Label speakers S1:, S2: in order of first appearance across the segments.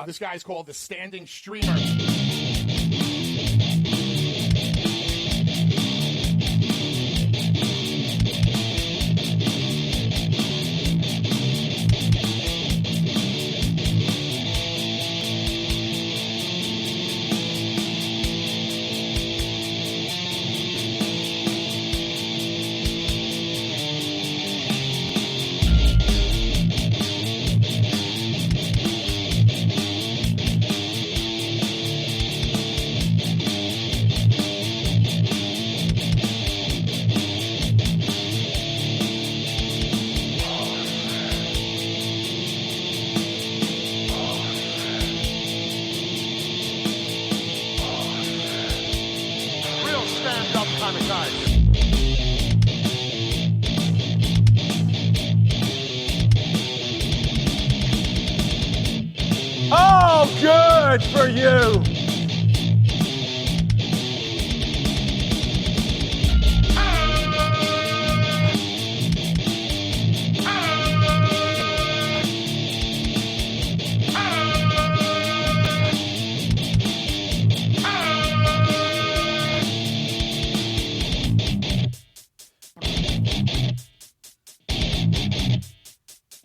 S1: This guy's called the Standing Streamer.
S2: Oh, good for you.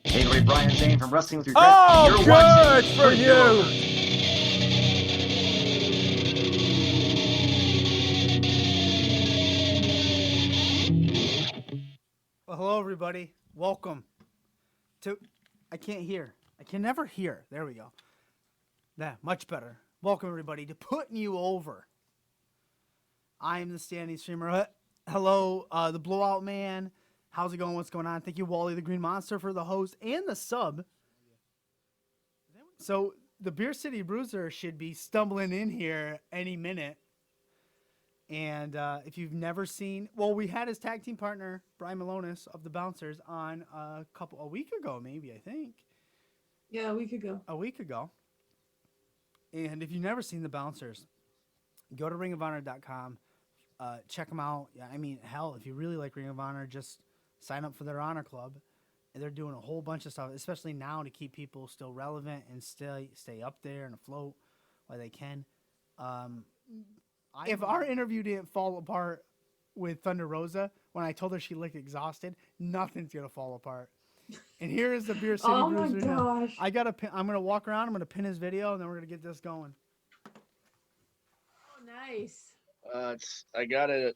S3: Hey, Brian Zane from Wrestling with Your
S2: Oh,
S3: You're
S2: good
S3: watching
S2: for you.
S4: Well, hello, everybody. Welcome to. I can't hear. I can never hear. There we go. Yeah, much better. Welcome, everybody, to Putting You Over. I am the Standing Streamer. Hello, the Blowout Man. How's it going? What's going on? Thank you, Wally the Green Monster, for the host and the sub. So, the Beer City Bruiser should be stumbling in here any minute. And if you've never seen, well, we had his tag team partner, Brian Malonis of the Bouncers, on a week ago, maybe, I think.
S5: Yeah, a week ago.
S4: A week ago. And if you've never seen the Bouncers, go to ringofhonor.com. Check them out. Yeah, I mean, hell, if you really like Ring of Honor, just sign up for their Honor Club. And they're doing a whole bunch of stuff, especially now, to keep people still relevant and stay up there and afloat while they can. If our interview didn't fall apart with Thunder Rosa when I told her she looked exhausted, nothing's gonna fall apart. And here is the Beer City Bruiser.
S5: Oh my gosh!
S4: I'm gonna walk around. I'm gonna pin his video, and then we're gonna get this going.
S5: Oh, nice.
S6: I got it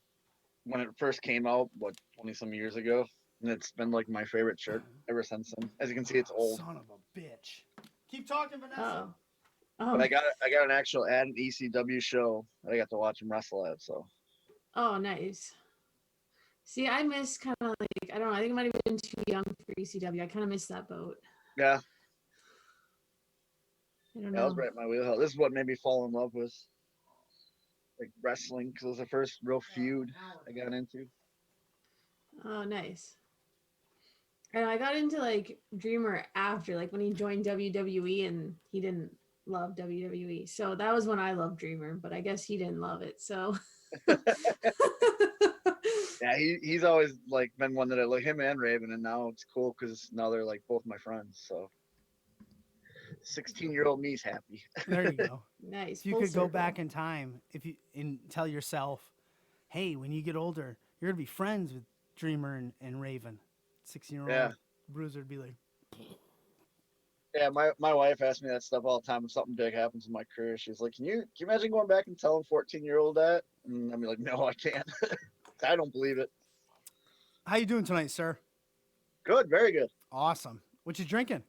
S6: when it first came out, 20 some years ago, and it's been like my favorite shirt ever since then. As you can see, it's old.
S4: Son of a bitch. Keep talking, Vanessa.
S5: Oh.
S6: But I got an actual ad an ECW show that I got to watch him wrestle at. So.
S5: Oh, nice. See, I miss kind of like, I don't know, I think I might have been too young for ECW. I kind of missed that boat.
S6: Yeah.
S5: I don't
S6: That
S5: know.
S6: was right in my wheelhouse. This is what made me fall in love with like wrestling, because it was the first real feud I got into.
S5: Oh, nice. And I got into like Dreamer after, like when he joined WWE, and he didn't love WWE. So that was when I loved Dreamer, but I guess he didn't love it. So
S6: Yeah, he's always like been one that I like, him and Raven, and now it's cool because now they're like both my friends. So 16-year-old me's happy.
S4: There you go.
S5: nice.
S4: If you
S5: Full
S4: could go
S5: circle.
S4: back in time, and tell yourself, hey, when you get older, you're gonna be friends with Dreamer and Raven. 16-year-old
S6: Yeah.
S4: Bruiser would be like,
S6: Yeah, my wife asks me that stuff all the time. If something big happens in my career, she's like, can you imagine going back and telling 14-year-old that? And I'm like, no, I can't. I don't believe it.
S4: how you doing tonight, sir?
S6: Good, very good.
S4: Awesome. What you drinking?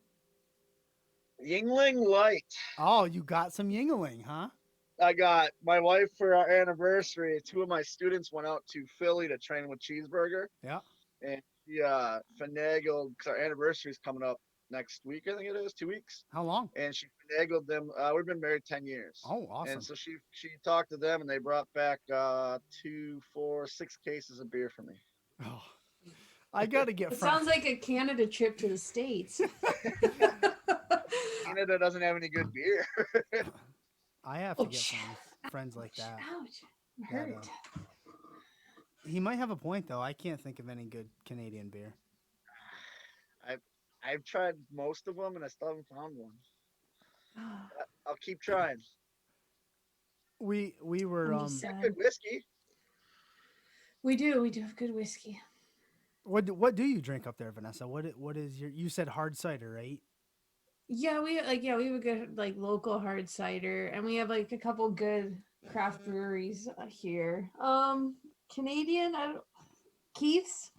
S6: Yuengling Light.
S4: Oh, you got some Yuengling, huh?
S6: I got my wife for our anniversary. 2 of my students went out to Philly to train with Cheeseburger.
S4: Yeah.
S6: And she finagled, because our anniversary is coming up next week, I think it is, 2 weeks.
S4: How long?
S6: And she finagled them. We've been married 10 years.
S4: Oh, awesome.
S6: And so she talked to them, and they brought back 2, 4, 6 cases of beer for me.
S4: Oh, I gotta get.
S5: It sounds like a Canada trip to the States.
S6: Canada doesn't have any good beer.
S4: I have to
S5: Oh,
S4: get some friends like that.
S5: Ouch. It hurt.
S4: He might have a point though. I can't think of any good Canadian beer.
S6: I've tried most of them, and I still haven't found one. I'll keep trying.
S4: We were
S5: I'm just sad.
S6: Good whiskey.
S5: We do have good whiskey.
S4: what do you drink up there, Vanessa? What is your, you said hard cider, right?
S5: Yeah, we have a good like local hard cider, and we have like a couple good craft breweries here. Canadian, I don't, Keith's.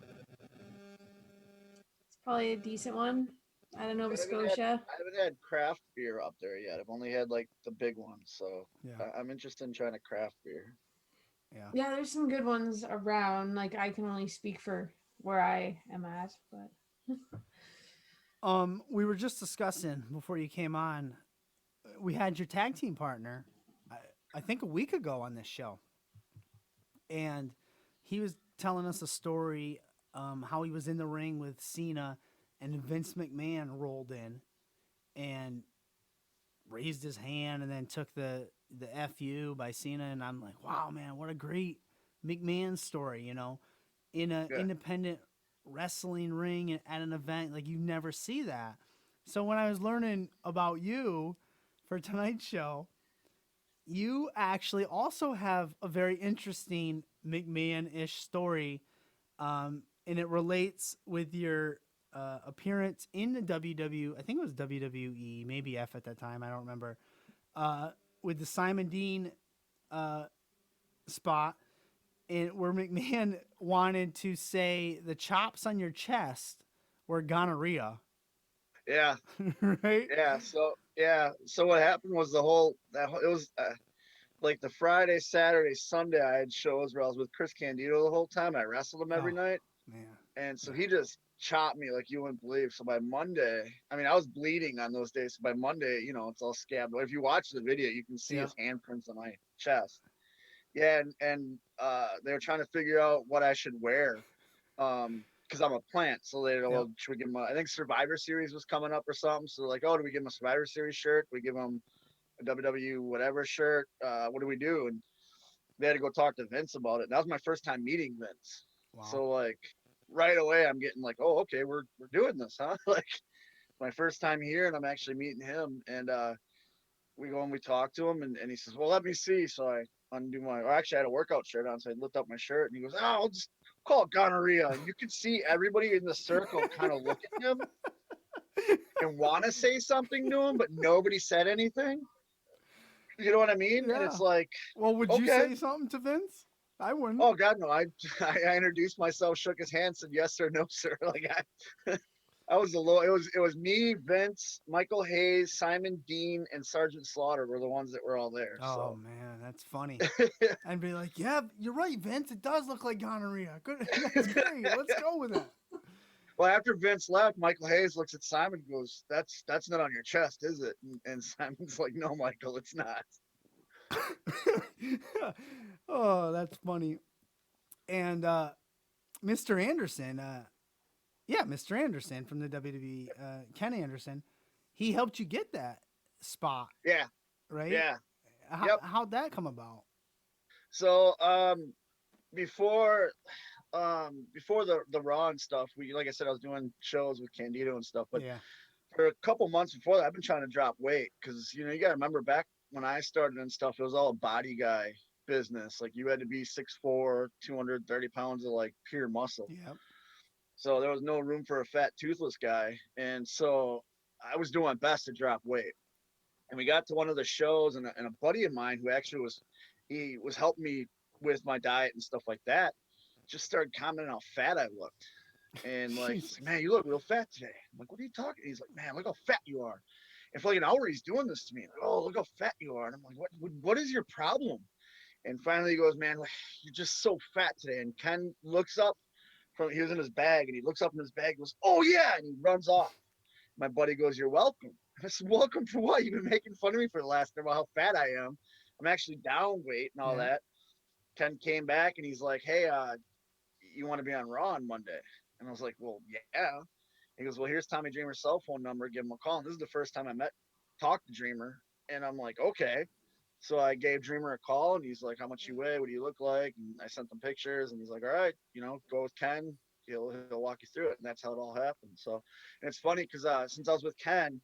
S5: It's probably a decent one. Out of Nova Scotia.
S6: I haven't had craft beer up there yet. I've only had like the big ones, so
S4: Yeah.
S6: I'm interested in trying a craft beer.
S4: Yeah.
S5: Yeah, there's some good ones around. Like I can only speak for where I am at, but
S4: We were just discussing before you came on. We had your tag team partner, I, I think a week ago on this show, and he was telling us a story, how he was in the ring with Cena, and Vince McMahon rolled in, and raised his hand, and then took the fu by Cena, and I'm like, wow, man, what a great McMahon story, you know, in a
S6: Yeah.
S4: independent wrestling ring at an event, like you never see that. So when I was learning about you for tonight's show, you actually also have a very interesting McMahon-ish story, and it relates with your appearance in the WW. I think it was WWE, maybe F at that time. I don't remember. With the Simon Dean spot, and where McMahon wanted to say the chops on your chest were gonorrhea,
S6: Yeah,
S4: right?
S6: So what happened was it was like the Friday, Saturday, Sunday. I had shows where I was with Chris Candido the whole time. I wrestled him every
S4: Oh,
S6: night,
S4: man.
S6: and so he just chopped me like you wouldn't believe. So by Monday, I mean I was bleeding on those days. So by Monday, it's all scabbed. If you watch the video, you can see
S4: Yeah.
S6: his handprints on my chest. Yeah, and they were trying to figure out what I should wear, because I'm a plant. So they
S4: Yep.
S6: well, should we give him? I think Survivor Series was coming up or something. So they're like, oh, do we give him a Survivor Series shirt? Do we give him a WW whatever shirt? What do we do? And they had to go talk to Vince about it. And that was my first time meeting Vince.
S4: Wow.
S6: So like right away, I'm getting like, oh, okay, we're doing this, huh? Like my first time here, and I'm actually meeting him, and we go and we talk to him, and he says, well, let me see. So I undo or actually I had a workout shirt on, so I lift up my shirt, and he goes, oh, I'll just call it gonorrhea. And you could see everybody in the circle kind of look at him and want to say something to him, but nobody said anything. You know what I mean? And
S4: Yeah.
S6: it's like,
S4: Well, would you
S6: okay.
S4: say something to Vince? I wouldn't.
S6: Oh God, no! I introduced myself, shook his hand, said yes sir, no sir. Like I was the low. It was me, Vince, Michael Hayes, Simon Dean, and Sergeant Slaughter were the ones that were all there.
S4: Oh
S6: So
S4: man, that's funny. I'd be like, yeah, you're right, Vince. It does look like gonorrhea. Good, that's great. Let's go with it.
S6: well, after Vince left, Michael Hayes looks at Simon and goes, "That's not on your chest, is it?" And Simon's like, "No, Michael, it's not."
S4: Oh, that's funny. And Mr. Anderson, Mr. Anderson from the WWE, Ken Anderson, he helped you get that spot,
S6: Yeah,
S4: right?
S6: yeah.
S4: How, how'd that come about?
S6: So before before the Raw and stuff, we like I said, I was doing shows with Candido and stuff, but
S4: Yeah.
S6: for a couple months before that, I've been trying to drop weight because you got to remember back when I started and stuff, it was all a body guy business. Like you had to be 6'4", 230 pounds of like pure muscle.
S4: Yep.
S6: So there was no room for a fat toothless guy, and so I was doing my best to drop weight. And we got to one of the shows, and a buddy of mine who actually was helping me with my diet and stuff like that, just started commenting how fat I looked. And like, he's like, man, you look real fat today. I'm like, what are you talking? He's like, man, look how fat you are. And for like an hour, he's doing this to me. Like, oh, look how fat you are. And I'm like, what is your problem? And finally he goes, man, you're just so fat today. And Ken looks up he was in his bag, and he looks up in his bag and goes, oh yeah. And he runs off. My buddy goes, you're welcome. I said, welcome for what? You've been making fun of me for the last about how fat I am. I'm actually down weight and all that. Ken came back and he's like, hey, you want to be on Raw on Monday? And I was like, well, yeah. He goes, well, here's Tommy Dreamer's cell phone number. Give him a call. And this is the first time I talked to Dreamer. And I'm like, okay. So I gave Dreamer a call, and he's like, how much you weigh? What do you look like? And I sent him pictures, and he's like, all right, go with Ken. He'll walk you through it. And that's how it all happened. So, and it's funny because since I was with Ken,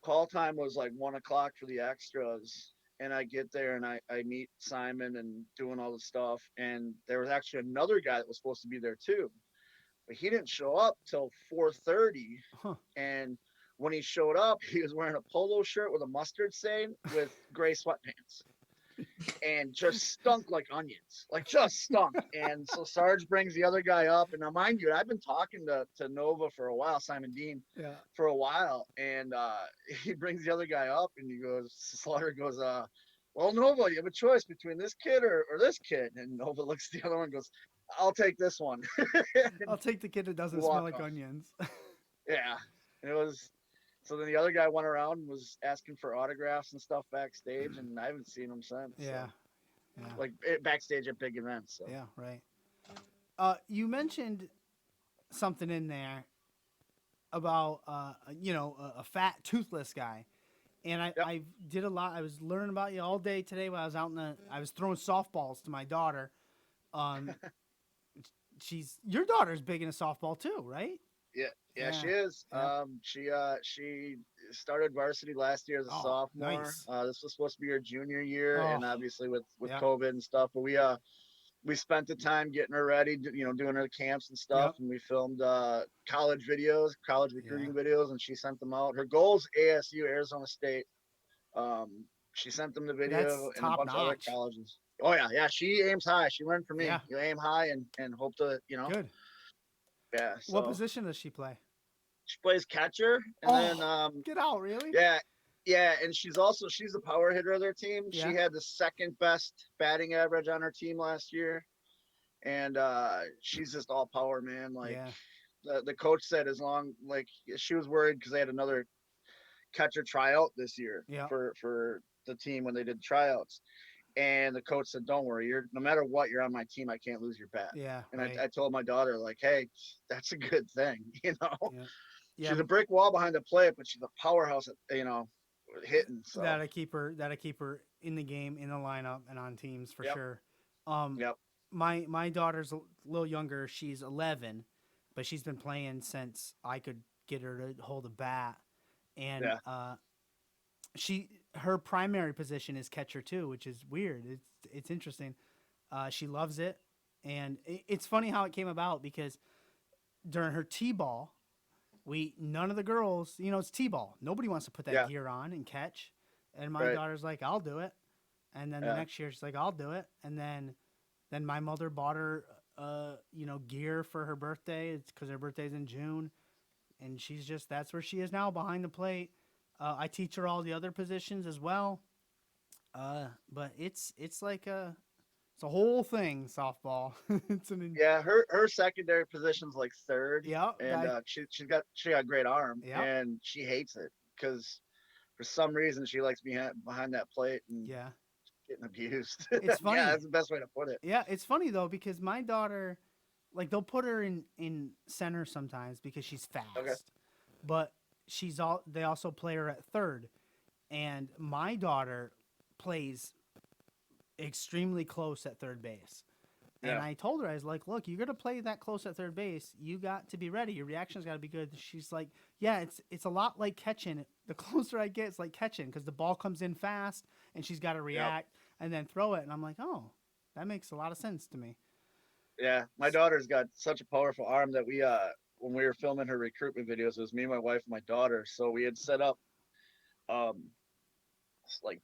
S6: call time was like 1 o'clock for the extras. And I get there and I meet Simon and doing all the stuff. And there was actually another guy that was supposed to be there too, but he didn't show up till 4:30.
S4: Huh.
S6: And when he showed up, he was wearing a polo shirt with a mustard stain with gray sweatpants. And just stunk like onions, like just stunk. And so Sarge brings the other guy up, and now mind you, I've been talking to Nova for a while, Simon Dean,
S4: Yeah.
S6: for a while, and he brings the other guy up, and he goes, Slaughter goes, well, Nova, you have a choice between this kid or this kid, and Nova looks at the other one and goes, I'll take this one.
S4: I'll take the kid that doesn't
S6: Walk
S4: smell like
S6: off.
S4: onions.
S6: Yeah, and it was. So then the other guy went around and was asking for autographs and stuff backstage, and I haven't seen him since.
S4: Yeah.
S6: So.
S4: Yeah.
S6: Like backstage at big events. So.
S4: Yeah, right. You mentioned something in there about a fat, toothless guy, and I did a lot. I was learning about you all day today while I was out I was throwing softballs to my daughter. Your daughter's big into softball too, right?
S6: Yeah, she is.
S4: Yeah.
S6: She started varsity last year as a sophomore.
S4: Nice.
S6: This was supposed to be her junior year, and obviously with
S4: Yeah.
S6: COVID and stuff, but we spent the time getting her ready, doing her camps and stuff, and we filmed college videos, college recruiting videos, and she sent them out. Her goal's ASU, Arizona State. She sent them the video
S4: That's
S6: and a bunch of other
S4: top-notch.
S6: colleges. Oh yeah, she aims high. She learned from me.
S4: Yeah.
S6: You aim high and hope to,
S4: Good.
S6: Yeah. So.
S4: What position does she play?
S6: She plays catcher, and then
S4: Get out, really?
S6: yeah, and she's a power hitter of their team.
S4: Yeah.
S6: She had the second best batting average on her team last year, and she's just all power, man. Like the coach said, she was worried because they had another catcher tryout this year for the team when they did tryouts. And the coach said, "Don't worry. No matter what, you're on my team. I can't lose your bat."
S4: Yeah.
S6: And
S4: right.
S6: I told my daughter, like, "Hey, that's a good thing,
S4: Yeah. Yeah.
S6: She's a brick wall behind the plate, but she's a powerhouse at hitting." So.
S4: That'll keep her in the game, in the lineup, and on teams for sure. My daughter's a little younger. She's 11, but she's been playing since I could get her to hold a bat, and her primary position is catcher too, which is weird. It's interesting. She loves it, and it's funny how it came about because during her t-ball, none of the girls, it's t-ball. Nobody wants to put that gear on and catch, and my daughter's like, I'll do it, and then the next year she's like, I'll do it, and then my mother bought her gear for her birthday. It's because her birthday's in June, and that's where she is now, behind the plate. I teach her all the other positions as well. But it's like it's a whole thing, softball.
S6: Her secondary position's like third.
S4: Yeah.
S6: And she got great arm.
S4: Yeah.
S6: And she hates it because for some reason she likes being behind that plate and getting abused.
S4: It's funny.
S6: Yeah, that's the best way to put it.
S4: Yeah, it's funny though because my daughter, like, they'll put her in center sometimes because she's fast.
S6: Okay.
S4: But they also play her at third, and my daughter plays extremely close at third base. And I told her, I was like, look, you're going to play that close at third base. You got to be ready. Your reaction's got to be good. She's like, yeah, it's a lot like catching. The closer I get, it's like catching because the ball comes in fast and she's got to react and then throw it. And I'm like, oh, that makes a lot of sense to me.
S6: Yeah, my daughter's got such a powerful arm that we when we were filming her recruitment videos, it was me, my wife, and my daughter. So we had set up like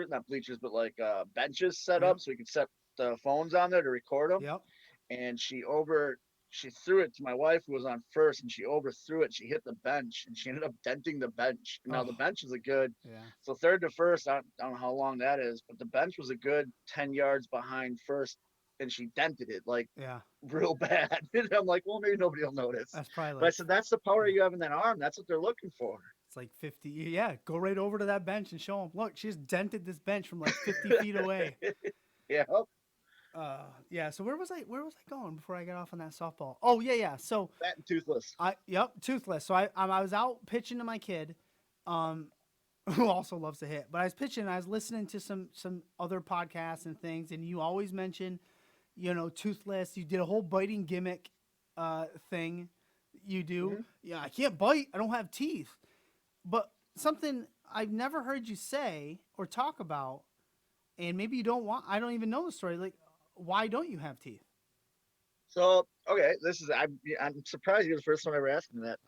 S6: not bleachers, but like benches set up so we could set the phones on there to record them.
S4: Yep.
S6: And she threw it to my wife, who was on first, and she overthrew it. She hit the bench, and she ended up denting the bench. Now the bench is so third to first, I don't know how long that is, but the bench was a good 10 yards behind first, and she dented it real bad. And I'm like, well, maybe nobody will notice.
S4: That's probably
S6: But I said, that's the power you have in that arm. That's what they're looking for.
S4: It's like 50. Yeah, go right over to that bench and show them. Look, she's dented this bench from like 50 feet away.
S6: Yeah.
S4: So where was I going before I got off on that softball? Oh yeah. So
S6: fat and toothless.
S4: Toothless. So I was out pitching to my kid, who also loves to hit. But I was pitching. I was listening to some other podcasts and things, and you always mention, toothless. You did a whole biting gimmick, thing. You do.
S6: Mm-hmm.
S4: Yeah, I can't bite. I don't have teeth. But something I've never heard you say or talk about, and maybe you don't want. I don't even know the story. Like, why don't you have teeth?
S6: So okay, I'm surprised you're the first one ever asked me that.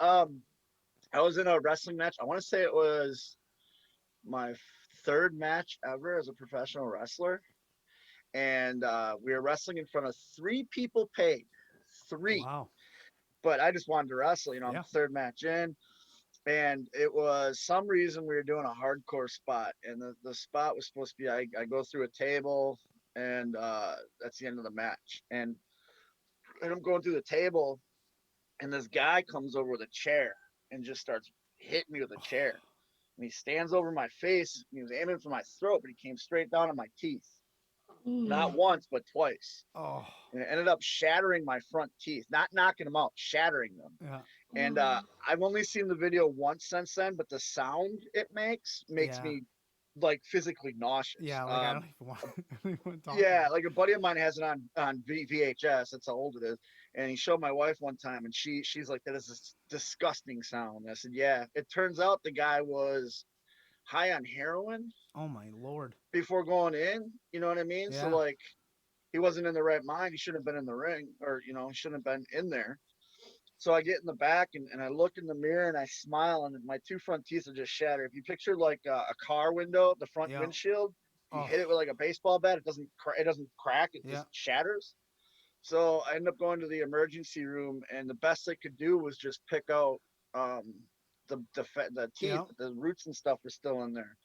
S6: I was in a wrestling match. I want to say it was my third match ever as a professional wrestler, and we were wrestling in front of three people paid, three.
S4: Wow.
S6: But I just wanted to wrestle. I'm
S4: Yeah.
S6: the third match in, and it was some reason we were doing a hardcore spot, and the spot was supposed to be I go through a table, and that's the end of the match, and I'm going through the table, and this guy comes over with a chair and just starts hitting me with a chair. And he stands over my face. And he was aiming for my throat, but he came straight down on my teeth. Not once, but twice.
S4: Oh.
S6: And it ended up shattering my front teeth, not knocking them out, shattering them.
S4: Yeah.
S6: And I've only seen the video once since then, but the sound it makes
S4: Yeah.
S6: me like physically nauseous.
S4: Yeah. Like I don't even want, I don't even want to talk.
S6: Yeah,
S4: about it.
S6: like a buddy of mine has it on VHS. That's how old it is. And he showed my wife one time, and she's like, "That is a disgusting sound." And I said, "Yeah." It turns out the guy was high on heroin
S4: Oh my lord.
S6: before going in. You know what I mean? So
S4: Yeah.
S6: like, he wasn't in the right mind. He shouldn't have been in the ring, or he shouldn't have been in there. So I get in the back and I look in the mirror and I smile, and my two front teeth are just shattered. If you picture like a car window, the front
S4: Yeah.
S6: windshield, you
S4: Oh.
S6: hit it with like a baseball bat, it doesn't crack, it
S4: Yeah.
S6: just shatters. So I end up going to the emergency room, and the best they could do was just pick out the teeth,
S4: Yeah.
S6: but the roots and stuff were still in there.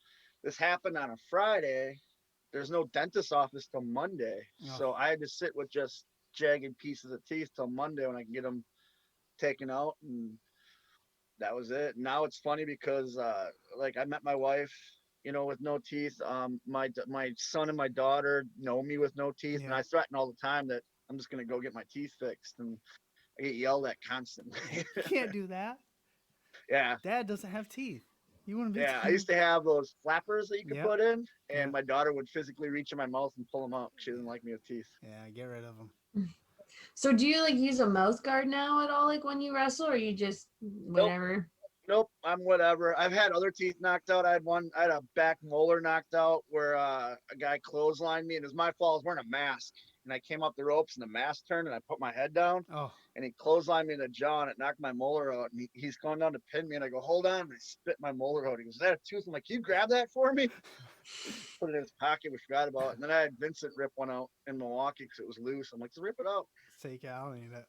S6: This happened on a Friday. There's no dentist office till Monday,
S4: Oh.
S6: so I had to sit with just jagged pieces of teeth till Monday when I can get them taken out, and that was it. Now it's funny because like I met my wife, with no teeth. My son and my daughter know me with no teeth, and
S4: Yeah.
S6: I threaten all the time that I'm just gonna go get my teeth fixed, and I get yelled at constantly.
S4: You can't do that.
S6: Yeah,
S4: Dad doesn't have teeth. You wouldn't be.
S6: yeah. I used to have those flappers that you could
S4: Yep.
S6: put in, and
S4: Yep.
S6: my daughter would physically reach in my mouth and pull them out. She didn't like me with teeth.
S4: Yeah. Get rid of them.
S5: So do you like use a mouth guard now at all, like when you wrestle, or you just whatever?
S6: Nope, I'm whatever. I've had other teeth knocked out. I had a back molar knocked out where a guy clotheslined me, and it was my fault. I was wearing a mask, and I came up the ropes, and the mask turned, and I put my head down,
S4: Oh.
S6: and he clotheslined me in the jaw, and it knocked my molar out. And he's going down to pin me, and I go, "Hold on!" And I spit my molar out. He goes, "Is that a tooth?" I'm like, "Can you grab that for me?" Put it in his pocket. We forgot about it, and then I had Vincent rip one out in Milwaukee because it was loose. I'm like, "So rip it out."
S4: Take it. I don't need it.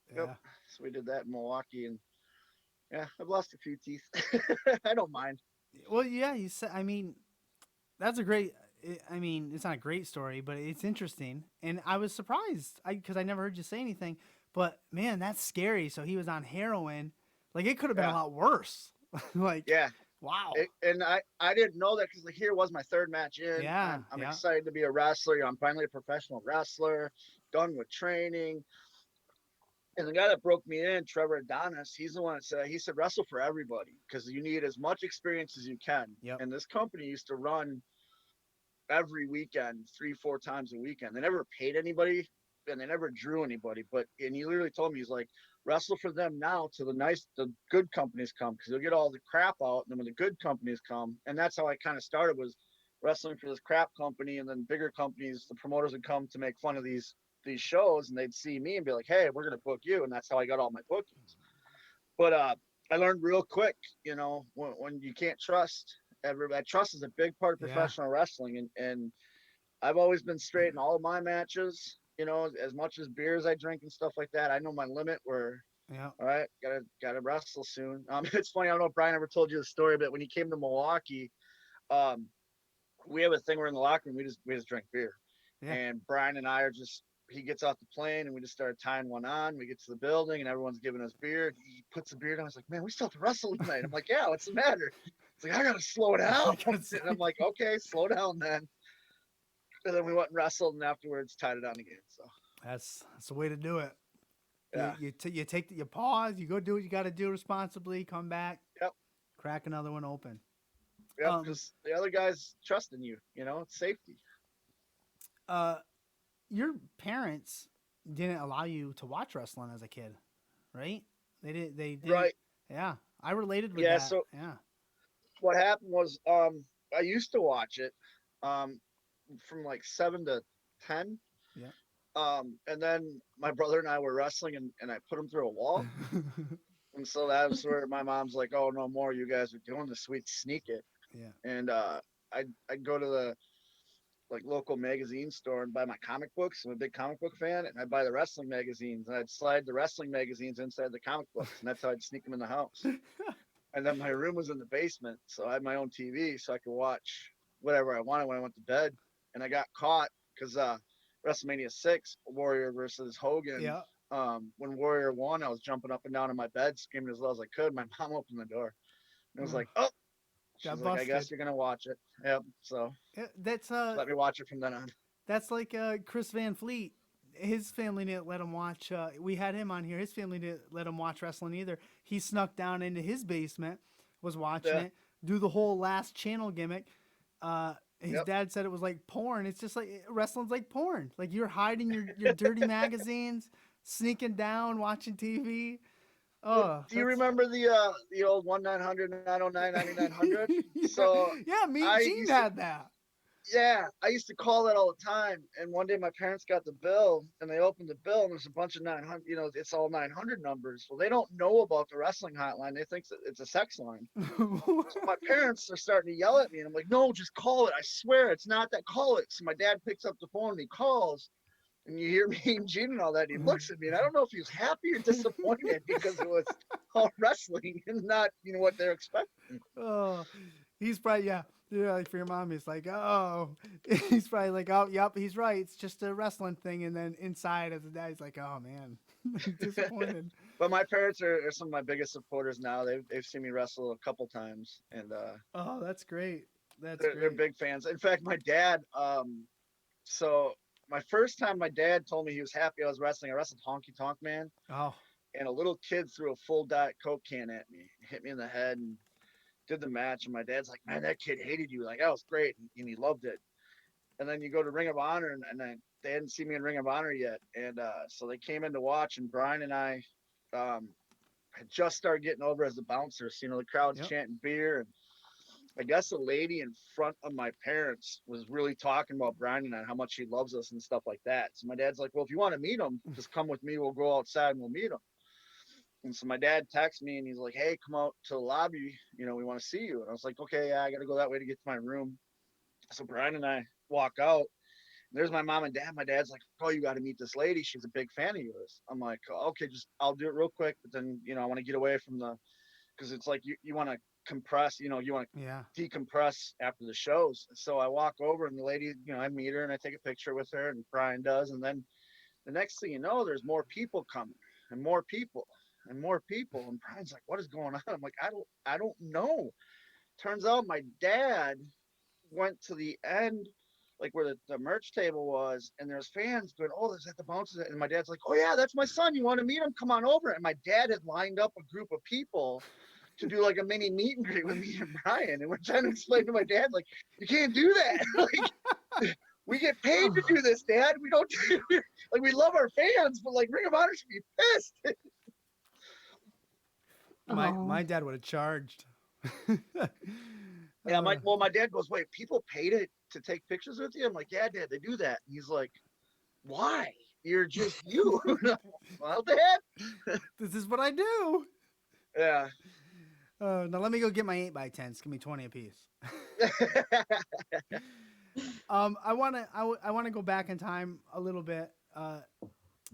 S4: Yeah.
S6: Yep. So we did that in Milwaukee, and yeah, I've lost a few teeth. I don't mind.
S4: Well, yeah. You said. I mean, that's a great. I mean, it's not a great story, but it's interesting. And I was surprised because I never heard you say anything. But man, that's scary. So he was on heroin. Like it could have been a
S6: Yeah.
S4: lot worse. Like
S6: Yeah.
S4: wow.
S6: And I didn't know that because here was my third match in.
S4: Yeah,
S6: I'm
S4: yeah.
S6: excited to be a wrestler. I'm finally a professional wrestler, done with training. And the guy that broke me in, Trevor Adonis, he's the one that said wrestle for everybody because you need as much experience as you can.
S4: Yep.
S6: And this company used to run every weekend, 3-4 times a weekend. They never paid anybody and they never drew anybody. And he literally told me, he's like, wrestle for them now till the good companies come because you'll get all the crap out. And then when the good companies come, and that's how I kind of started, was wrestling for this crap company, and then bigger companies, the promoters would come to make fun of these shows, and they'd see me and be like, "Hey, we're gonna book you," and that's how I got all my bookings. But I learned real quick, when you can't trust everybody. Trust is a big part of professional wrestling, and I've always been straight in all of my matches. As much as beers I drink and stuff like that, I know my limit. Where
S4: Yeah.
S6: all right, gotta wrestle soon. It's funny. I don't know if Brian ever told you the story, but when he came to Milwaukee, we have a thing. We're in the locker room. We just drink beer,
S4: Yeah.
S6: and Brian and I are just. He gets off the plane and we just started tying one on. We get to the building and everyone's giving us beer. He puts the beer down. He's like, "Man, we still have to wrestle tonight." I'm like, "Yeah, what's the matter?" He's like, "I gotta slow down." And I'm like, "Okay, slow down then." And then we went and wrestled, and afterwards tied it on again. So
S4: That's the way to do it.
S6: yeah,
S4: You pause, you go do what you got to do responsibly, come back,
S6: Yep.
S4: crack another one open.
S6: yeah, because the other guy's trusting you. It's safety.
S4: Your parents didn't allow you to watch wrestling as a kid, right? They did. They did.
S6: Right.
S4: Yeah, I related with
S6: Yeah,
S4: that.
S6: so-
S4: yeah.
S6: what happened was I used to watch it from like 7 to 10.
S4: Yeah.
S6: And then my brother and I were wrestling, and I put him through a wall. And so that was where my mom's like, "Oh, no more. You guys are doing this. We'd sneak it."
S4: Yeah.
S6: And I'd go to the like local magazine store and buy my comic books. I'm a big comic book fan, and I'd buy the wrestling magazines, and I'd slide the wrestling magazines inside the comic books, and that's how I'd sneak them in the house. And then my room was in the basement, so I had my own TV, so I could watch whatever I wanted when I went to bed. And I got caught because WrestleMania 6, Warrior versus Hogan.
S4: Yeah.
S6: When Warrior won, I was jumping up and down in my bed, screaming as loud as I could. My mom opened the door, and it was like, "Oh." She's
S4: Got
S6: like, "I guess
S4: busted.
S6: you're gonna watch it." Yep. So
S4: Yeah, that's
S6: let me watch it from then on.
S4: That's like Chris Van Fleet. His family didn't let him watch. We had him on here. His family didn't let him watch wrestling either. He snuck down into his basement, was watching it, do the whole last channel gimmick. His dad said it was like porn. It's just like wrestling's like porn. Like you're hiding your dirty magazines, sneaking down, watching TV. Oh,
S6: do you remember the old 1-900-909-9900? So
S4: yeah, me and Gene had that.
S6: Yeah, I used to call that all the time. And one day my parents got the bill, and they opened the bill, and there's a bunch of 900. It's all 900 numbers. Well, they don't know about the wrestling hotline. They think it's a sex line. So my parents are starting to yell at me, and I'm like, "No, just call it. I swear it's not that. Call it." So my dad picks up the phone and he calls. And you hear me and Gene and all that. And he looks at me, and I don't know if he was happy or disappointed because it was all wrestling and not, what they're expecting.
S4: Oh, he's probably like for your mom. He's like, oh, he's probably like, oh, yep, he's right. It's just a wrestling thing. And then inside as a dad, he's like, oh man, disappointed.
S6: But my parents are some of my biggest supporters now. They've seen me wrestle a couple times, and
S4: oh, that's great.
S6: They're big fans. In fact, my dad. So my first time, my dad told me he was happy I was wrestling. I wrestled Honky Tonk Man.
S4: Oh.
S6: And a little kid threw a full Diet Coke can at me, hit me in the head, and did the match. And my dad's like, "Man, that kid hated you." Like, that was great, and he loved it. And then you go to Ring of Honor, and they hadn't seen me in Ring of Honor yet, and so they came in to watch. And Brian and I had just started getting over as the bouncers. The crowd's chanting beer, and I guess a lady in front of my parents was really talking about Brian and I, how much he loves us and stuff like that. So my dad's like, "Well, if you want to meet him, just come with me. We'll go outside and we'll meet him." And so my dad texts me, and he's like, "Hey, come out to the lobby. We want to see you." And I was like, "Okay, yeah, I got to go that way to get to my room." So Brian and I walk out. And there's my mom and dad. My dad's like, "Oh, you got to meet this lady. She's a big fan of yours." I'm like, "Okay, I'll do it real quick." But then, I want to get away from because it's like you want to compress, you want to decompress after the shows. So I walk over, and the lady, I meet her, and I take a picture with her, and Brian does. And then the next thing you know, there's more people coming, and more people and more people. And Brian's like, "What is going on?" I'm like, I don't know. Turns out my dad went to the end, like where the merch table was, and there's fans going, "Oh, there's at the bounces." And my dad's like, "Oh yeah, that's my son. You want to meet him? Come on over." And my dad had lined up a group of people to do like a mini meet and greet with me and Brian. And we're trying to explain to my dad, like, "You can't do that. Like, we get paid to do this, Dad. We don't do like, we love our fans, but like Ring of Honor should be pissed."
S4: My dad would have charged.
S6: Yeah, my dad goes, "Wait, people pay to take pictures with you?" I'm like, "Yeah, Dad, they do that." And he's like, "Why? You're just you." Well, Dad,
S4: this is what I do.
S6: Yeah.
S4: Now let me go get my 8x10s. Give me 20 apiece. I wanna go back in time a little bit.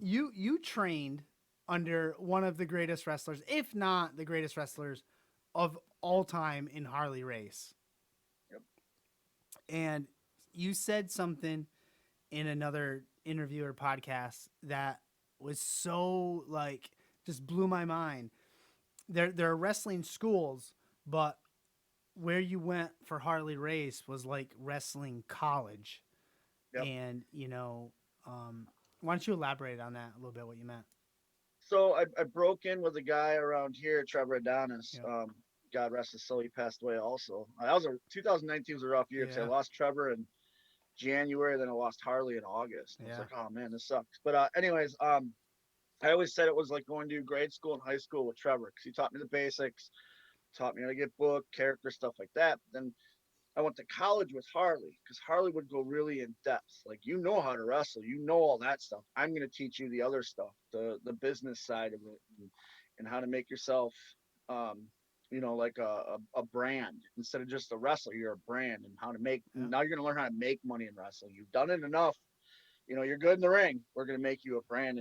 S4: You trained under one of the greatest wrestlers, if not the greatest wrestlers of all time in Harley Race.
S6: Yep.
S4: And you said something in another interview or podcast that was so like just blew my mind. There are wrestling schools, but where you went for Harley Race was like wrestling college.
S6: Yep.
S4: And why don't you elaborate on that a little bit, what you meant?
S6: So I broke in with a guy around here, Trevor Adonis.
S4: Yep.
S6: God rest his soul, he passed away also. 2019 was a rough year because I lost Trevor in January, then I lost Harley in August. I was like, "Oh man, this sucks." But anyways, I always said it was like going to grade school and high school with Trevor because he taught me the basics. taught me how to get booked, character stuff like that. Then I went to college with Harley because Harley would go really in depth. Like, you know how to wrestle, you know all that stuff. I'm going to teach you the other stuff, the business side of it, and how to make yourself, um, like a brand instead of just a wrestler. You're a brand, and how to make.
S4: Yeah.
S6: Now you're going to learn how to make money in wrestling. You've done it enough. You're good in the ring. We're going to make you a brand,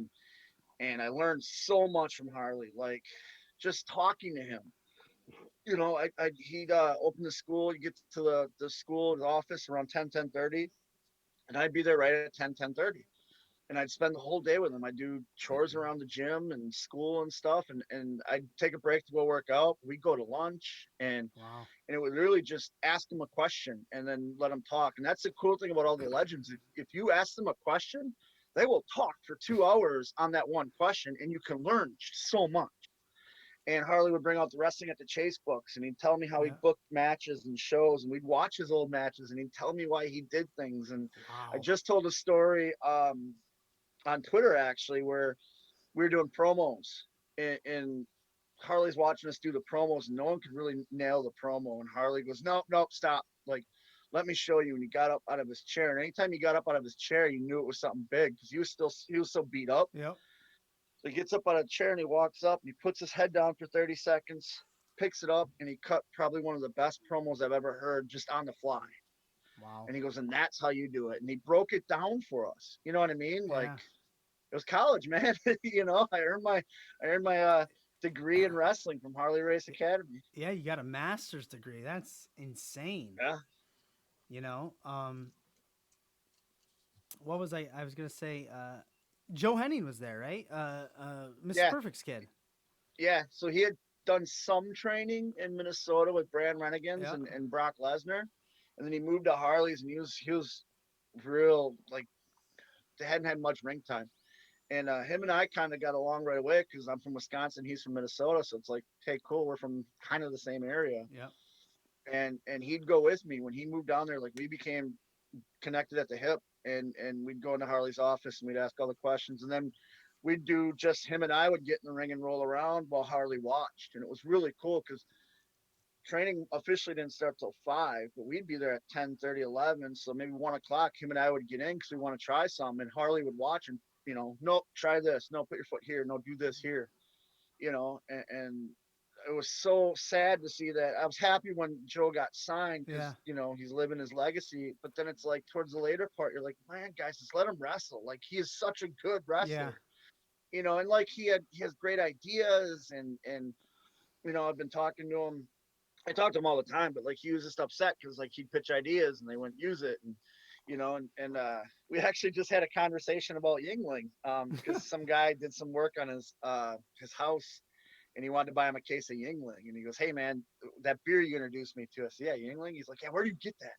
S6: and I learned so much from Harley. Like, just talking to him. He'd open the school. You get to the school, the office around 10:30, and I'd be there right at 10:30, and I'd spend the whole day with him. I'd do chores around the gym and school and stuff, and I'd take a break to go work out. We'd go to lunch, and
S4: Wow.
S6: and it would really just ask him a question and then let him talk. And that's the cool thing about all the legends. If you ask them a question, they will talk for 2 hours on that one question, and you can learn so much. And Harley would bring out the wrestling at the Chase books, and he'd tell me how he
S4: Yeah.
S6: booked matches and shows, and we'd watch his old matches, and he'd tell me why he did things. And I
S4: Wow.
S6: just told a story on Twitter, actually, where we were doing promos, and Harley's watching us do the promos, and no one could really nail the promo. And Harley goes, "Nope, nope, stop! Like, let me show you." And he got up out of his chair, and anytime he got up out of his chair, you knew it was something big because he was so beat up.
S4: Yep.
S6: So he gets up out of the chair and he walks up and he puts his head down for 30 seconds, picks it up, and he cut probably one of the best promos I've ever heard just on the fly.
S4: Wow.
S6: And he goes, "And that's how you do it." And he broke it down for us. You know what I mean? Like,
S4: Yeah.
S6: it was college, man. I earned my degree in wrestling from Harley Race Academy.
S4: Yeah, you got a master's degree. That's insane.
S6: Yeah.
S4: You know, what was I was gonna say? Joe Henning was there, right? Mr.
S6: Yeah.
S4: Perfect's kid.
S6: Yeah. So he had done some training in Minnesota with Brand Renegans
S4: Yeah.
S6: and Brock Lesnar. And then he moved to Harley's, and he was real, like, they hadn't had much ring time. And him and I kind of got along right away because I'm from Wisconsin, he's from Minnesota, so it's like, hey, cool, we're from kind of the same area.
S4: Yep.
S6: And he'd go with me when he moved down there. Like, we became connected at the hip, and we'd go into Harley's office and we'd ask all the questions, and then we'd do just him and I would get in the ring and roll around while Harley watched, and it was really cool because training officially didn't start till 5, but we'd be there at 10:30, 11. So maybe 1 o'clock, him and I would get in because we want to try something. And Harley would watch and, nope, try this. No, put your foot here. No, do this here. And it was so sad to see that. I was happy when Joe got signed because,
S4: Yeah.
S6: he's living his legacy. But then it's like towards the later part, you're like, man, guys, just let him wrestle. Like, he is such a good wrestler.
S4: Yeah.
S6: And like he has great ideas and I've been talking to him. I talk to him all the time, but like, he was just upset because like he'd pitch ideas and they wouldn't use it, and we actually just had a conversation about Yuengling because some guy did some work on his house, and he wanted to buy him a case of Yuengling, and he goes, "Hey man, that beer you introduced me to," I said, "Yeah, Yuengling." He's like, "Yeah, where do you get that?"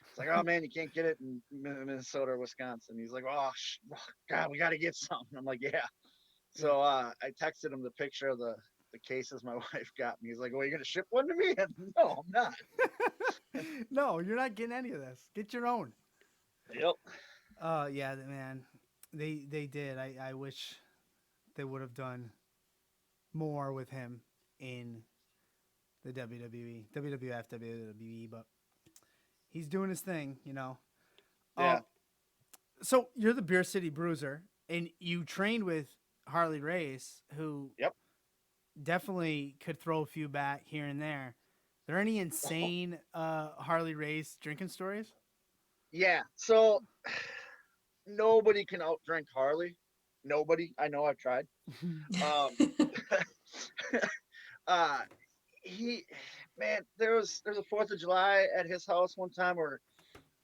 S6: It's like, "Oh man, you can't get it in Minnesota or Wisconsin." He's like, "Oh God, we got to get something." I'm like, "Yeah." So I texted him the picture of the cases my wife got me. He's like, "Well, you gonna ship one to me?" No, I'm not.
S4: No, you're not getting any of this. Get your own.
S6: Yep.
S4: Yeah, man. They did. I wish they would have done more with him in the WWE, WWF, WWE, but he's doing his thing,
S6: Yeah.
S4: So you're the Beer City Bruiser, and you trained with Harley Race, who
S6: Yep.
S4: definitely could throw a few back here and there. Are there any insane Harley Race drinking stories?
S6: Yeah. So nobody can outdrink Harley. Nobody. I know. I've tried. Um, uh, he, man, there's a 4th of July at his house one time where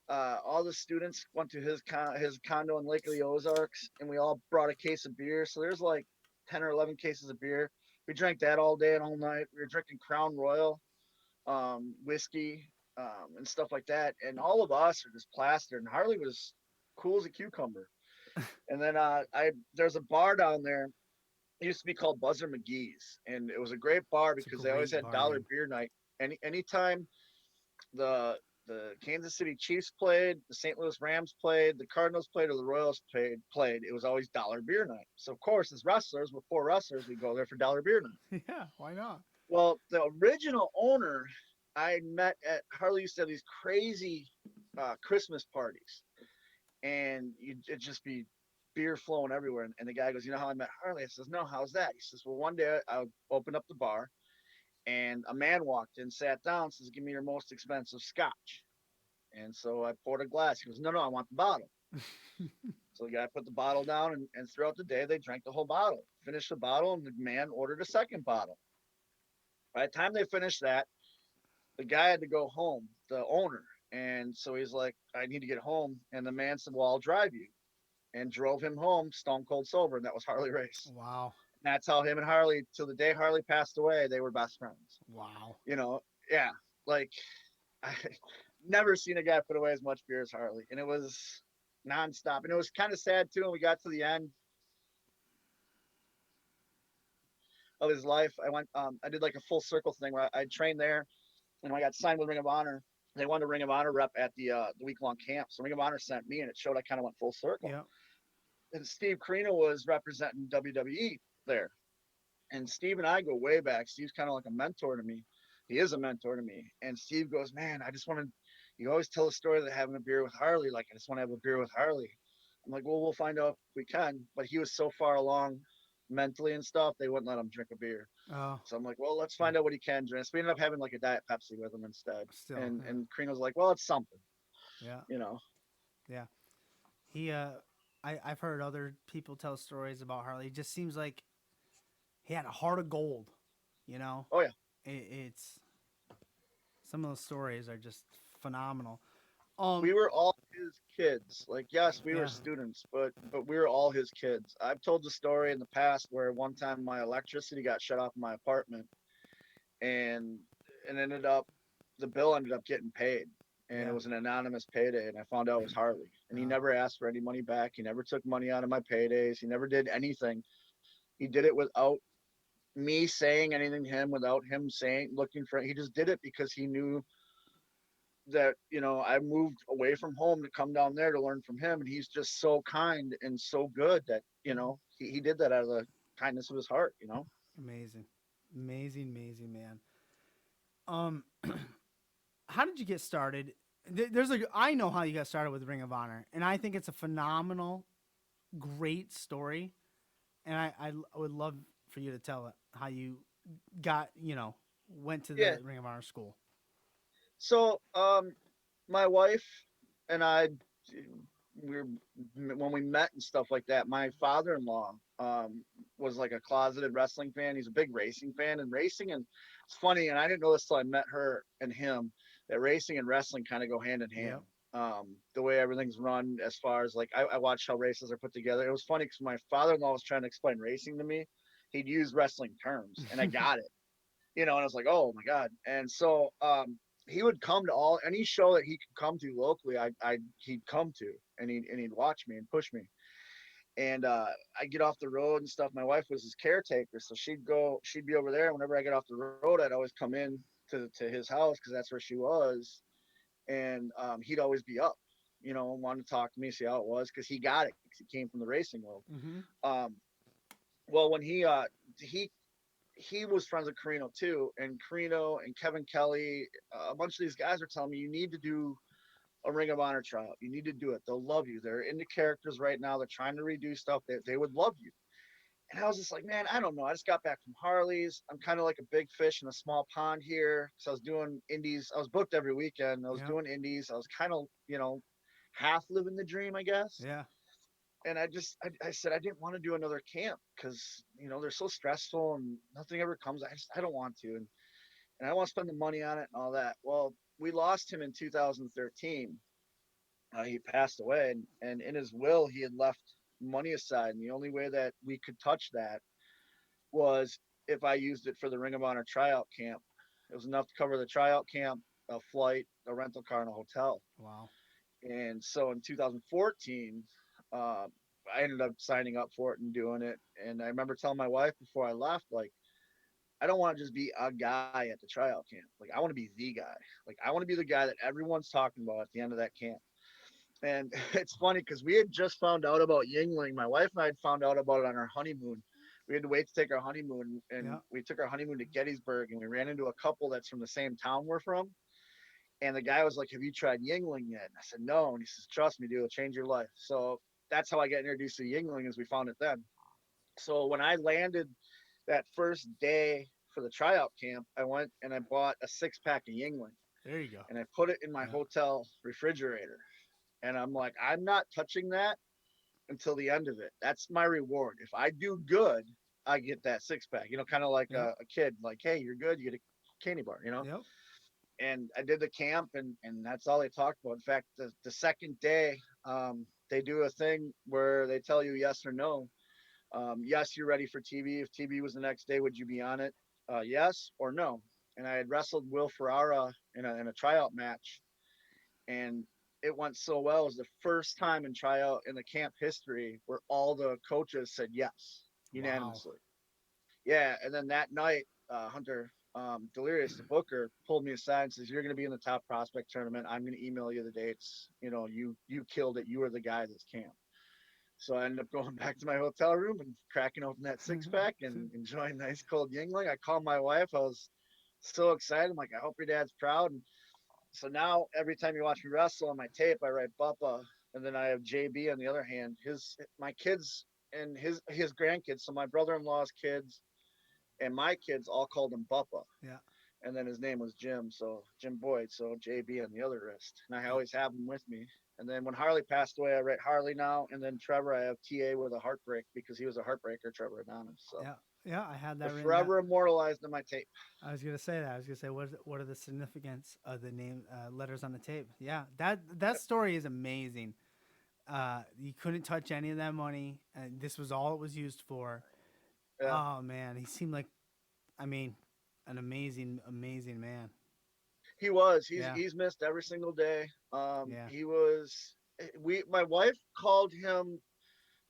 S6: all the students went to his condo in Lake of the Ozarks, and we all brought a case of beer. So there's like 10 or 11 cases of beer. We drank that all day and all night. We were drinking Crown Royal, whiskey, and stuff like that. And all of us are just plastered. And Harley was cool as a cucumber. And then there's a bar down there. It used to be called Buzzer McGee's, and it was a great bar because they always
S4: great
S6: had
S4: bar
S6: dollar
S4: name.
S6: beer night. Anytime the Kansas City Chiefs played, the St. Louis Rams played, the Cardinals played, or the Royals played, it was always dollar beer night. So of course, as wrestlers, we're 4 wrestlers, we go there for dollar beer night.
S4: Yeah, why not?
S6: Well, the original owner I met at Harley used to have these crazy Christmas parties, and it'd just be beer flowing everywhere. And the guy goes, "You know how I met Harley?" I says, "No, how's that?" He says, "Well, one day I opened up the bar, and a man walked in, sat down, says, 'Give me your most expensive scotch.' And so I poured a glass. He goes, 'No, no, I want the bottle.' So the guy put the bottle down, and throughout the day, they drank the whole bottle, finished the bottle, and the man ordered a second bottle. By the time they finished that, the guy had to go home, the owner. And so he's like, 'I need to get home.' And the man said, 'Well, I'll drive you,' and drove him home stone cold sober. And that was Harley Race.
S4: Wow.
S6: And that's how him and Harley, till the day Harley passed away, they were best friends.
S4: Wow.
S6: You know, yeah, like I never seen a guy put away as much beer as Harley. And it was nonstop. And it was kind of sad too. When we got to the end of his life, I did like a full circle thing where I trained there, and when I got signed with Ring of Honor, they wanted a Ring of Honor rep at the week long camp. So Ring of Honor sent me, and it showed I kind of went full circle.
S4: Yeah.
S6: And Steve Carino was representing WWE there, and Steve and I go way back. Steve's kind of like a mentor to me. He is a mentor to me. And Steve goes, "Man, I just want to." You always tell the story of having a beer with Harley. Like, I just want to have a beer with Harley. I'm like, "Well, we'll find out if we can." But he was so far along mentally and stuff, they wouldn't let him drink a beer.
S4: Oh,
S6: So I'm like, "Well, let's find out what he can drink." So we ended up having like a Diet Pepsi with him instead.
S4: still.
S6: And Carino's like, "Well, it's something,
S4: Yeah.
S6: you know."
S4: Yeah. He I've heard other people tell stories about Harley. It just seems like he had a heart of gold, you know?
S6: Oh yeah.
S4: It's some of those stories are just phenomenal.
S6: We were all his kids. Like, yes, we were
S4: Yeah.
S6: students, but we were all his kids. I've told the story in the past where one time my electricity got shut off in my apartment, and ended up the bill ended up getting paid, and
S4: Yeah.
S6: it was an anonymous payday, and I found out it was Harley, and he
S4: Oh.
S6: never asked for any money back. He never took money out of my paydays. He never did anything. He did it without me saying anything to him, without him saying looking for. He just did it because he knew that I moved away from home to come down there to learn from him, and he's just so kind and so good that he did that out of the kindness of his heart.
S4: Amazing. Amazing, amazing man. Um how did you get started? There's like I know how you got started with Ring of Honor, and I think it's a phenomenal, great story. And I would love for you to tell it how you got went to
S6: Yeah.
S4: the Ring of Honor school.
S6: So my wife and I, we were when we met and stuff like that, my father-in-law was like a closeted wrestling fan. He's a big racing fan, and racing, and it's funny, and I didn't know this till I met her and him, that racing and wrestling kind of go hand in hand.
S4: Yep.
S6: The way everything's run, as far as like I watch how races are put together. It was funny because my father-in-law was trying to explain racing to me. He'd use wrestling terms, and I got it. And I was like, "Oh my god!" And so he would come to any show that he could come to locally. He'd come to, and he'd watch me and push me. And I get off the road and stuff. My wife was his caretaker, so she'd be over there. And whenever I get off the road, I'd always come in to his house because that's where she was. And he'd always be up, wanting to talk to me, see how it was, because he got it, because he came from the racing world.
S4: Mm-hmm.
S6: Well, when he was friends with Carino too, and Carino and Kevin Kelly, a bunch of these guys are telling me, you need to do a Ring of Honor tryout. You need to do it. They'll love you. They're into characters right now. They're trying to redo stuff. They would love you. And I was just like, man, I don't know. I just got back from Harley's. I'm kind of like a big fish in a small pond here. So I was doing indies. I was booked every weekend. I was doing indies. I was kind of, half living the dream, I guess.
S4: Yeah.
S6: And I said I didn't want to do another camp because they're so stressful and nothing ever comes. I don't want to, and I don't want to spend the money on it and all that. Well, we lost him in 2013. He passed away, and in his will he had left money aside, and the only way that we could touch that was if I used it for the Ring of Honor tryout camp. It was enough to cover the tryout camp, a flight, a rental car, and a hotel.
S4: Wow.
S6: And so in 2014, I ended up signing up for it and doing it. And I remember telling my wife before I left, like, I don't want to just be a guy at the tryout camp. Like, I want to be the guy. Like, I want to be the guy that everyone's talking about at the end of that camp. And it's funny because we had just found out about Yuengling. My wife and I had found out about it on our honeymoon. we had to wait to take our honeymoon, and
S4: Yeah.
S6: we took our honeymoon to Gettysburg, and we ran into a couple that's from the same town we're from. And the guy was like, "Have you tried Yuengling yet?" And I said, "No." And he says, "Trust me, dude, it'll change your life." So that's how I got introduced to Yuengling, as we found it then. So when I landed that first day for the tryout camp, I went and I bought a 6-pack of Yuengling,
S4: There you go.
S6: and I put it in my
S4: Yeah.
S6: hotel refrigerator. And I'm like, I'm not touching that until the end of it. That's my reward. If I do good, I get that 6-pack. Kind of like
S4: Yep.
S6: a kid. Like, hey, you're good, you get a candy bar.
S4: Yep.
S6: And I did the camp, and that's all they talked about. In fact, the second day, they do a thing where they tell you yes or no. Yes, you're ready for TV. If TV was the next day, would you be on it? Yes or no. And I had wrestled Will Ferrara in a tryout match, and it went so well. It was the first time in tryout in the camp history where all the coaches said yes
S4: Wow.
S6: unanimously. Yeah, and then that night, Hunter Delirious, the booker, pulled me aside and says, "You're going to be in the top prospect tournament. I'm going to email you the dates. You killed it. You were the guy this camp." So I ended up going back to my hotel room and cracking open that 6-pack and enjoying nice cold Yingling. I called my wife. I was so excited. I'm like, "I hope your dad's proud." And so now every time you watch me wrestle on my tape, I write Buppa, and then I have JB on the other hand. My kids and his grandkids. So my brother-in-law's kids and my kids all called him Buppa.
S4: Yeah.
S6: And then his name was Jim, so Jim Boyd, so JB on the other wrist. And I always have him with me. And then when Harley passed away, I write Harley now. And then Trevor, I have TA with a heartbreak because he was a heartbreaker, Trevor Adonis. So
S4: Yeah. Yeah. I had that
S6: they're
S4: written down.
S6: forever immortalized in my tape.
S4: I was gonna say that. I was gonna say, what are the significance of the name letters on the tape? Yeah, that story is amazing. You couldn't touch any of that money, and this was all it was used for.
S6: Yeah.
S4: Oh man, he seemed like, I mean, an amazing, amazing man.
S6: He was.
S4: Yeah.
S6: He's missed every single day.
S4: Yeah.
S6: He was. My wife called him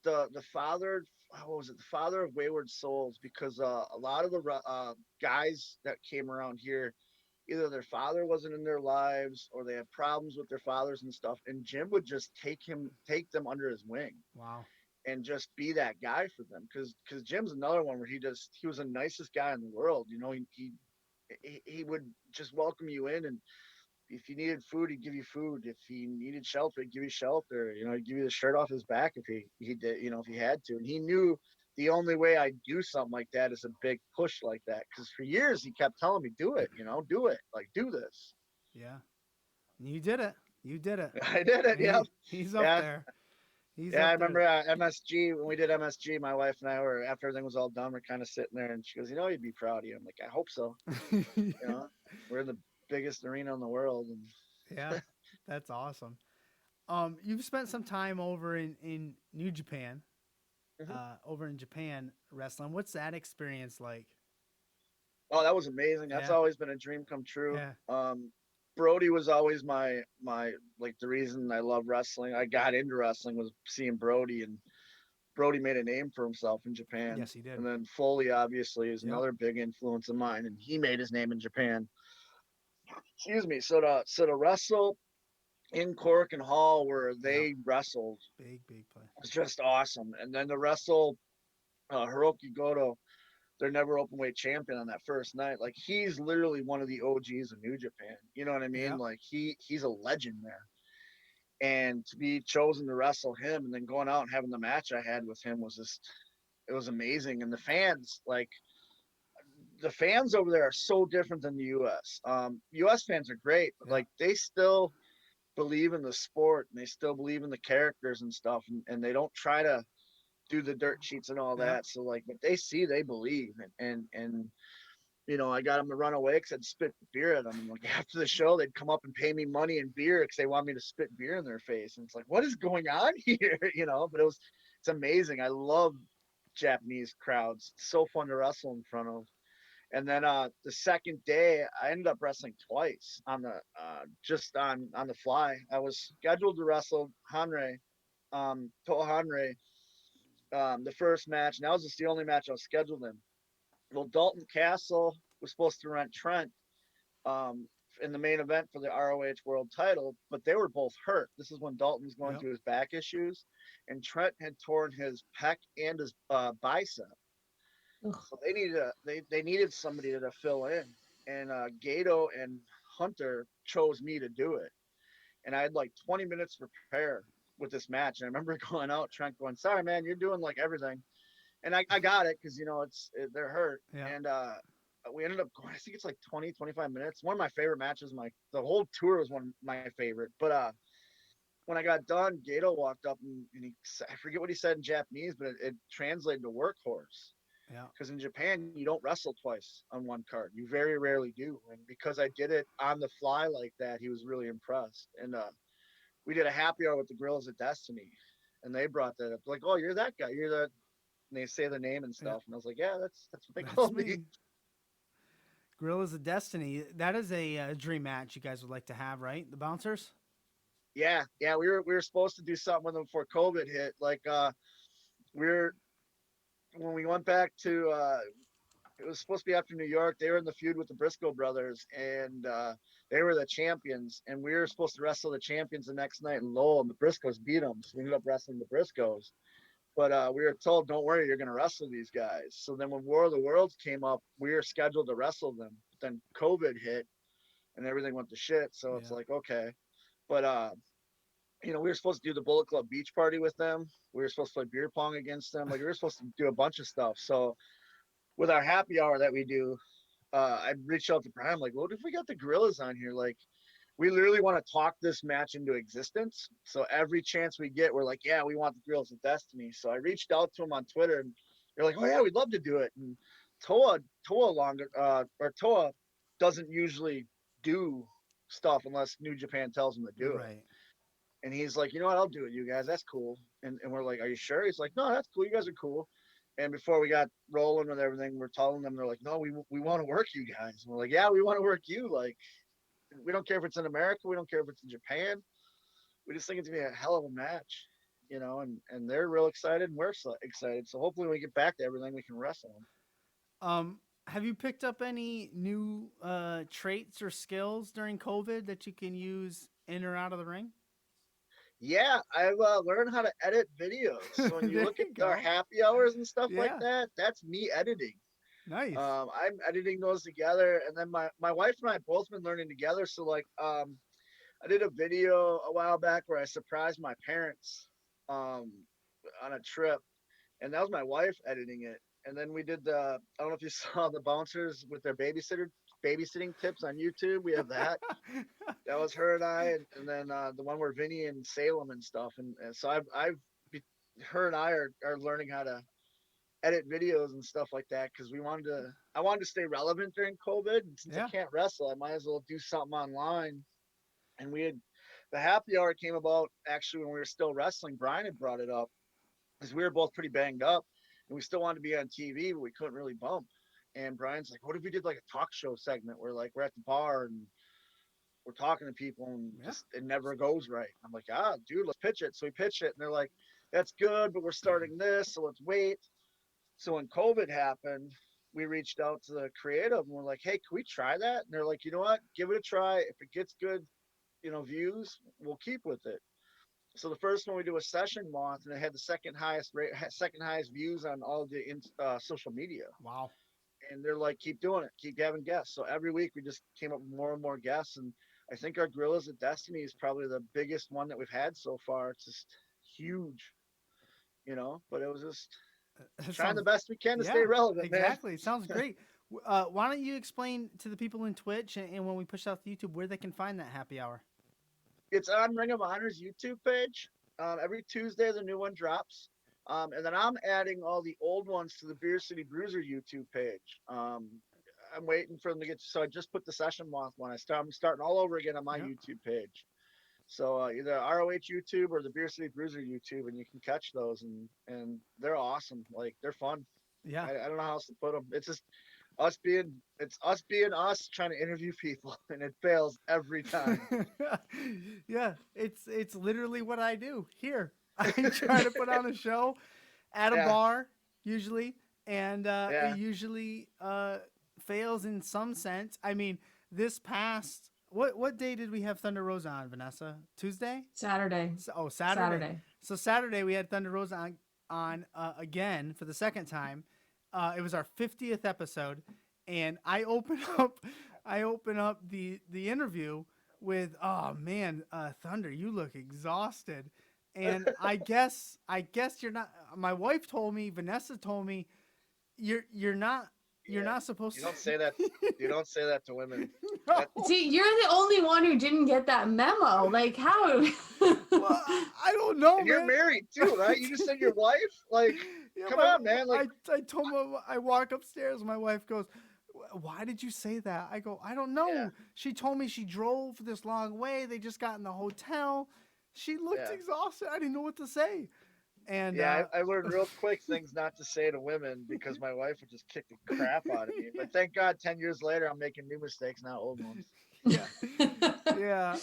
S6: the father. What was it? The father of wayward souls, because a lot of the guys that came around here, either their father wasn't in their lives or they had problems with their fathers and stuff. And Jim would just take them under his wing
S4: Wow.
S6: and just be that guy for them. Because Jim's another one where he was the nicest guy in the world. He would just welcome you in, and if you needed food, he'd give you food. If he needed shelter, he'd give you shelter. He'd give you the shirt off his back if he did, if he had to. And he knew the only way I'd do something like that is a big push like that. Because for years he kept telling me, "Do it, do it, like do this."
S4: Yeah. You did it. You did it.
S6: I did it. Yeah,
S4: He's up
S6: yeah,
S4: there. He's
S6: yeah.
S4: up
S6: I remember
S4: there.
S6: MSG when we did MSG. My wife and I were, after everything was all done, we're kind of sitting there, and she goes, "You'd be proud of you." I'm like, "I hope so." We're in the biggest arena in the world, and
S4: Yeah, that's awesome. You've spent some time over in New Japan, over in Japan wrestling. What's that experience like?
S6: oh, that was amazing. That's
S4: Yeah.
S6: always been a dream come true.
S4: Yeah.
S6: Brody was always my like the reason I love wrestling. I got into wrestling was seeing Brody, and Brody made a name for himself in Japan.
S4: Yes, he did.
S6: And then Foley obviously is
S4: Yep.
S6: another big influence of mine, and he made his name in Japan. Excuse me. So to wrestle in Cork and Hall where they wrestled
S4: Big play.
S6: was just awesome. And then to wrestle Hiroki Goto, their never open weight champion, on that first night. Like, he's literally one of the OGs of New Japan. You know what I mean?
S4: Yep.
S6: Like he's a legend there. And to be chosen to wrestle him and then going out and having the match I had with him was just, it was amazing. And the fans over there are so different than the US. US fans are great, but like they still believe in the sport and they still believe in the characters and stuff, and they don't try to do the dirt sheets and all that. So like what they see, they believe. And I got them to run away because I'd spit beer at them. And like after the show, they'd come up and pay me money and beer because they want me to spit beer in their face. And it's like, what is going on here? But it's amazing. I love Japanese crowds. It's so fun to wrestle in front of. And then the second day, I ended up wrestling twice on the just on the fly. I was scheduled to wrestle Hanrei, Toa Hanrei, the first match, and that was just the only match I was scheduled in. Well, Dalton Castle was supposed to rent Trent in the main event for the ROH World Title, but they were both hurt. This is when Dalton was going through his back issues, and Trent had torn his pec and his bicep.
S5: Ugh.
S6: So they needed somebody to fill in, and Gato and Hunter chose me to do it, and I had like 20 minutes to prepare with this match, and I remember going out, Trent going, "Sorry, man, you're doing like everything," and I got it because they're hurt,
S4: Yeah.
S6: and we ended up going. I think it's like 20, 25 minutes. One of my favorite matches. The whole tour was one of my favorite, but when I got done, Gato walked up and I forget what he said in Japanese, but it translated to workhorse.
S4: Yeah.
S6: Because in Japan, you don't wrestle twice on one card. You very rarely do. And because I did it on the fly like that, he was really impressed. And we did a happy hour with the Gorillas of Destiny. And they brought that up. Like, oh, you're that guy. You're the. And they say the name and
S4: Yeah.
S6: stuff. And I was like, yeah, that's what they
S4: That's
S6: called me.
S4: me. Gorillas of Destiny. That is a dream match you guys would like to have, right? The Bouncers.
S6: Yeah. We were supposed to do something with them before COVID hit. Like we are when we went back to it was supposed to be after New York. They were in the feud with the Briscoe brothers, and they were the champions. And we were supposed to wrestle the champions the next night in Lowell, and the Briscoes beat them. So we ended up wrestling the Briscoes. But we were told, "Don't worry, you're going to wrestle these guys." So then when War of the Worlds came up, we were scheduled to wrestle them. But then COVID hit, and everything went to shit. So it's
S4: Yeah.
S6: like, okay. But we were supposed to do the Bullet Club beach party with them. We were supposed to play beer pong against them. Like we were supposed to do a bunch of stuff. So with our happy hour that we do, I reached out to Brian, like, what if we got the Gorillas on here? Like, we literally want to talk this match into existence. So every chance we get, we're like, yeah, we want the Gorillas of Destiny. So I reached out to him on Twitter, and they're like, oh yeah, we'd love to do it. And Toa doesn't usually do stuff unless New Japan tells him to do it.
S4: Right.
S6: And he's like, you know what, I'll do it, you guys. That's cool. And we're like, are you sure? He's like, no, that's cool. You guys are cool. And before we got rolling with everything, we're telling them, they're like, no, we want to work you guys. And we're like, yeah, we want to work you. Like, we don't care if it's in America. We don't care if it's in Japan. We just think it's going to be a hell of a match, and they're real excited and we're so excited. So hopefully when we get back to everything, we can wrestle them.
S4: Have you picked up any new traits or skills during COVID that you can use in or out of the ring?
S6: Yeah, I've learned how to edit videos. So when you
S4: There
S6: look at
S4: you
S6: our
S4: go.
S6: happy hours and stuff like
S4: Yeah.
S6: that, that's me editing.
S4: Nice.
S6: I'm editing those together, and then my wife and I both been learning together. So like, I did a video a while back where I surprised my parents on a trip, and that was my wife editing it. And then we did I don't know if you saw the bouncers with their babysitting tips on YouTube. We have that. That was her and I, and then the one where Vinny and Salem and stuff. And so her and I are learning how to edit videos and stuff like that because I wanted to stay relevant during COVID. And since I
S4: Yeah.
S6: can't wrestle, I might as well do something online. And the happy hour came about actually when we were still wrestling. Brian had brought it up because we were both pretty banged up and we still wanted to be on TV, but we couldn't really bump. And Brian's like, what if we did like a talk show segment where like we're at the bar and we're talking to people and
S4: Yeah.
S6: just it never goes right. I'm like, dude, let's pitch it. So we pitch it and they're like, that's good, but we're starting this, so let's wait. So when COVID happened, we reached out to the creative and we're like, hey, can we try that? And they're like, you know what? Give it a try. If it gets good, views, we'll keep with it. So the first one we do a session month, and it had the second highest views on all the social media.
S4: Wow.
S6: And they're like, keep doing it, keep having guests. So every week we just came up with more and more guests, and I think our Gorillas of Destiny is probably the biggest one that we've had so far. It's just huge, But it was just
S4: That
S6: trying the
S4: sounds,
S6: best we can to
S4: yeah,
S6: stay relevant, man.
S4: exactly. It sounds great. Why don't you explain to the people in Twitch and when we push out to YouTube where they can find that happy hour?
S6: It's on Ring of Honor's YouTube page. Every Tuesday, the new one drops. And then I'm adding all the old ones to the Beer City Bruiser YouTube page. I'm waiting for them to so I just put the session month one. I'm starting all over again on my
S4: Yep.
S6: YouTube page. So either ROH YouTube or the Beer City Bruiser YouTube, and you can catch those, and they're awesome. Like they're fun.
S4: Yeah.
S6: I don't know how else to put them. It's just us being us trying to interview people, and it fails every time.
S4: Yeah, it's literally what I do here. I try to put on a show at a
S6: Yeah.
S4: bar usually, and
S6: Yeah.
S4: it usually fails in some sense. I mean, this past what day did we have Thunder Rosa on, Vanessa? Tuesday?
S5: Saturday.
S4: Saturday. So Saturday we had Thunder Rosa on again for the second time. it was our 50th episode, and I open up the interview with, oh man, Thunder, you look exhausted, and I guess you're not. My wife told me, Vanessa told me, you're not supposed
S6: You
S4: to.
S6: don't say that. You don't say that to women.
S4: No.
S5: See, you're the only one who didn't get that memo. Like, how?
S4: Well, I don't know,
S6: And you're
S4: man.
S6: married too, right? You just said your wife. Like,
S4: Yeah,
S6: come on, man. Like,
S4: I told my, I walk upstairs. My wife goes, "Why did you say that?" I go, "I don't know."
S6: Yeah.
S4: She told me she drove this long way. They just got in the hotel. She looked
S6: Yeah.
S4: exhausted. I didn't know what to say. And
S6: yeah, I learned real quick things not to say to women because my wife would just kick the crap out of me. But thank God, 10 years later, I'm making new mistakes, not old ones. Yeah.
S4: yeah,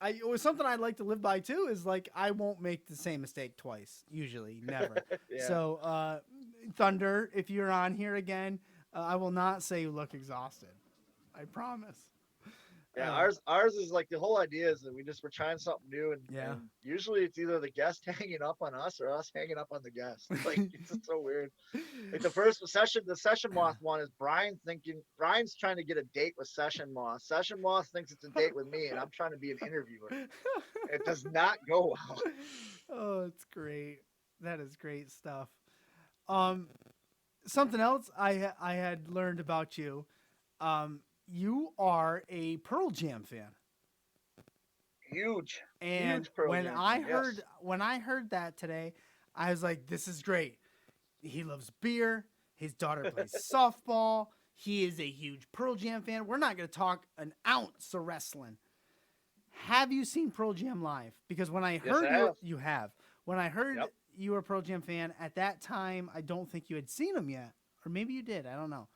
S4: it was something I'd like to live by too. Is like I won't make the same mistake twice. Usually, never.
S6: Yeah.
S4: So, Thunder, if you're on here again, I will not say you look exhausted. I promise.
S6: Yeah, ours is like the whole idea is that we're trying something new, and,
S4: Yeah.
S6: and usually it's either the guest hanging up on us or us hanging up on the guest. Like it's just so weird. Like the session moth one is Brian's trying to get a date with session moth. Session moth thinks it's a date with me, and I'm trying to be an interviewer. It does not go well.
S4: Oh, it's great. That is great stuff. Something else I had learned about you. You are a Pearl Jam fan.
S6: Huge,
S4: And
S6: huge Pearl
S4: when
S6: Jam
S4: I
S6: fan,
S4: heard
S6: yes.
S4: when I heard that today, I was like, "This is great." He loves beer. His daughter plays softball. He is a huge Pearl Jam fan. We're not going to talk an ounce of wrestling. Have you seen Pearl Jam live? Because when I
S6: Yes,
S4: heard
S6: I have.
S4: you have. When I heard
S6: Yep.
S4: you were a Pearl Jam fan at that time, I don't think you had seen them yet, or maybe you did. I don't know.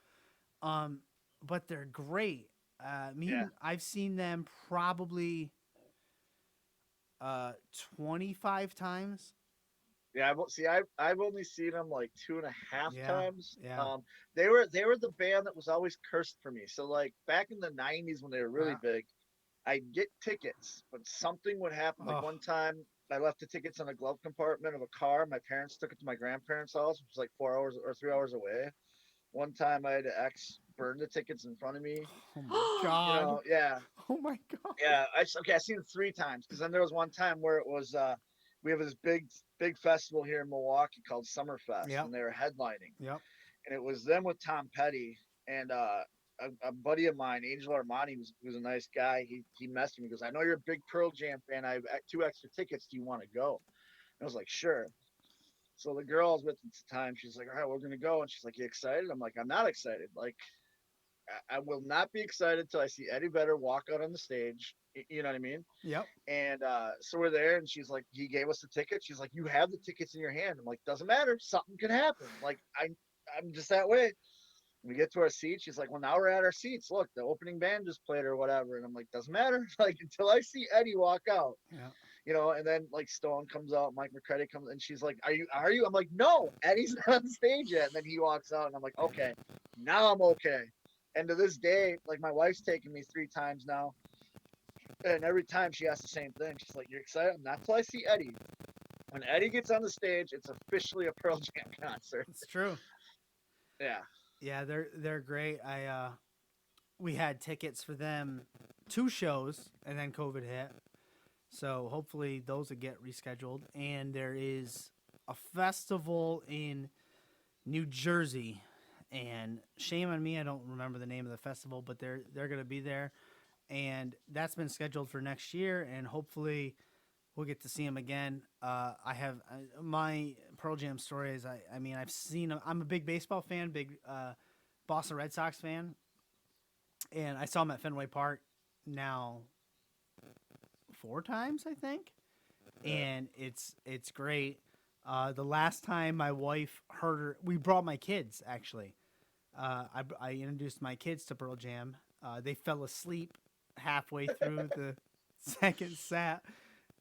S4: But they're great.
S6: Yeah.
S4: I've seen them probably 25 times.
S6: Yeah, I've only seen them like 2.5
S4: Yeah,
S6: times.
S4: yeah.
S6: They were the band that was always cursed for me. So like back in the '90s when they were really big, I'd get tickets, but something would happen. Like
S4: Oh.
S6: one time, I left the tickets in a glove compartment of a car. My parents took it to my grandparents' house, which was like 4 hours or 3 hours away. One time, I had an ex burn the tickets in front of me.
S4: Oh my god.
S6: Yeah,
S4: Oh my god.
S6: yeah. I seen it 3 times because then there was one time where it was we have this big festival here in Milwaukee called Summerfest,
S4: Yep.
S6: and they were headlining,
S4: Yep.
S6: and it was them with Tom Petty and a buddy of mine, Angel Armani, was a nice guy. He messaged me, he goes, "I know you're a big Pearl Jam fan. I have 2 extra tickets. Do you want to go?" And I was like, "Sure." So the girl I was with at the time, she's like, "All right, we're gonna go," and she's like, "You excited?" I'm like, "I'm not excited. Like, I will not be excited till I see Eddie Vedder walk out on the stage. You know what I mean?"
S4: Yep.
S6: And so we're there, and she's like, he gave us the ticket. She's like, "You have the tickets in your hand." I'm like, "Doesn't matter. Something can happen. Like, I'm just that way." We get to our seats. She's like, "Well, now we're at our seats. Look, the opening band just played or whatever." And I'm like, "Doesn't matter. Like, until I see Eddie walk out,
S4: Yeah.
S6: And then like Stone comes out, Mike McCready comes, and she's like, Are you?" I'm like, "No, Eddie's not on stage yet." And then he walks out, and I'm like, "Okay, now I'm okay." And to this day, like my wife's taken me 3 times now, and every time she asks the same thing. She's like, "You're excited?" Not till I see Eddie. When Eddie gets on the stage, it's officially a Pearl Jam concert.
S4: It's true.
S6: Yeah.
S4: Yeah, they're great. We had tickets for them 2 shows, and then COVID hit. So hopefully those will get rescheduled. And there is a festival in New Jersey, and shame on me, I don't remember the name of the festival, but they're gonna be there, and that's been scheduled for next year, and hopefully we'll get to see them again. I have my Pearl Jam story is I mean I've seen them. I'm a big baseball fan, big Boston Red Sox fan, and I saw them at Fenway Park now 4 times I think, and it's great. The last time my wife heard her, we brought my kids actually. I introduced my kids to Pearl Jam. They fell asleep halfway through the second set,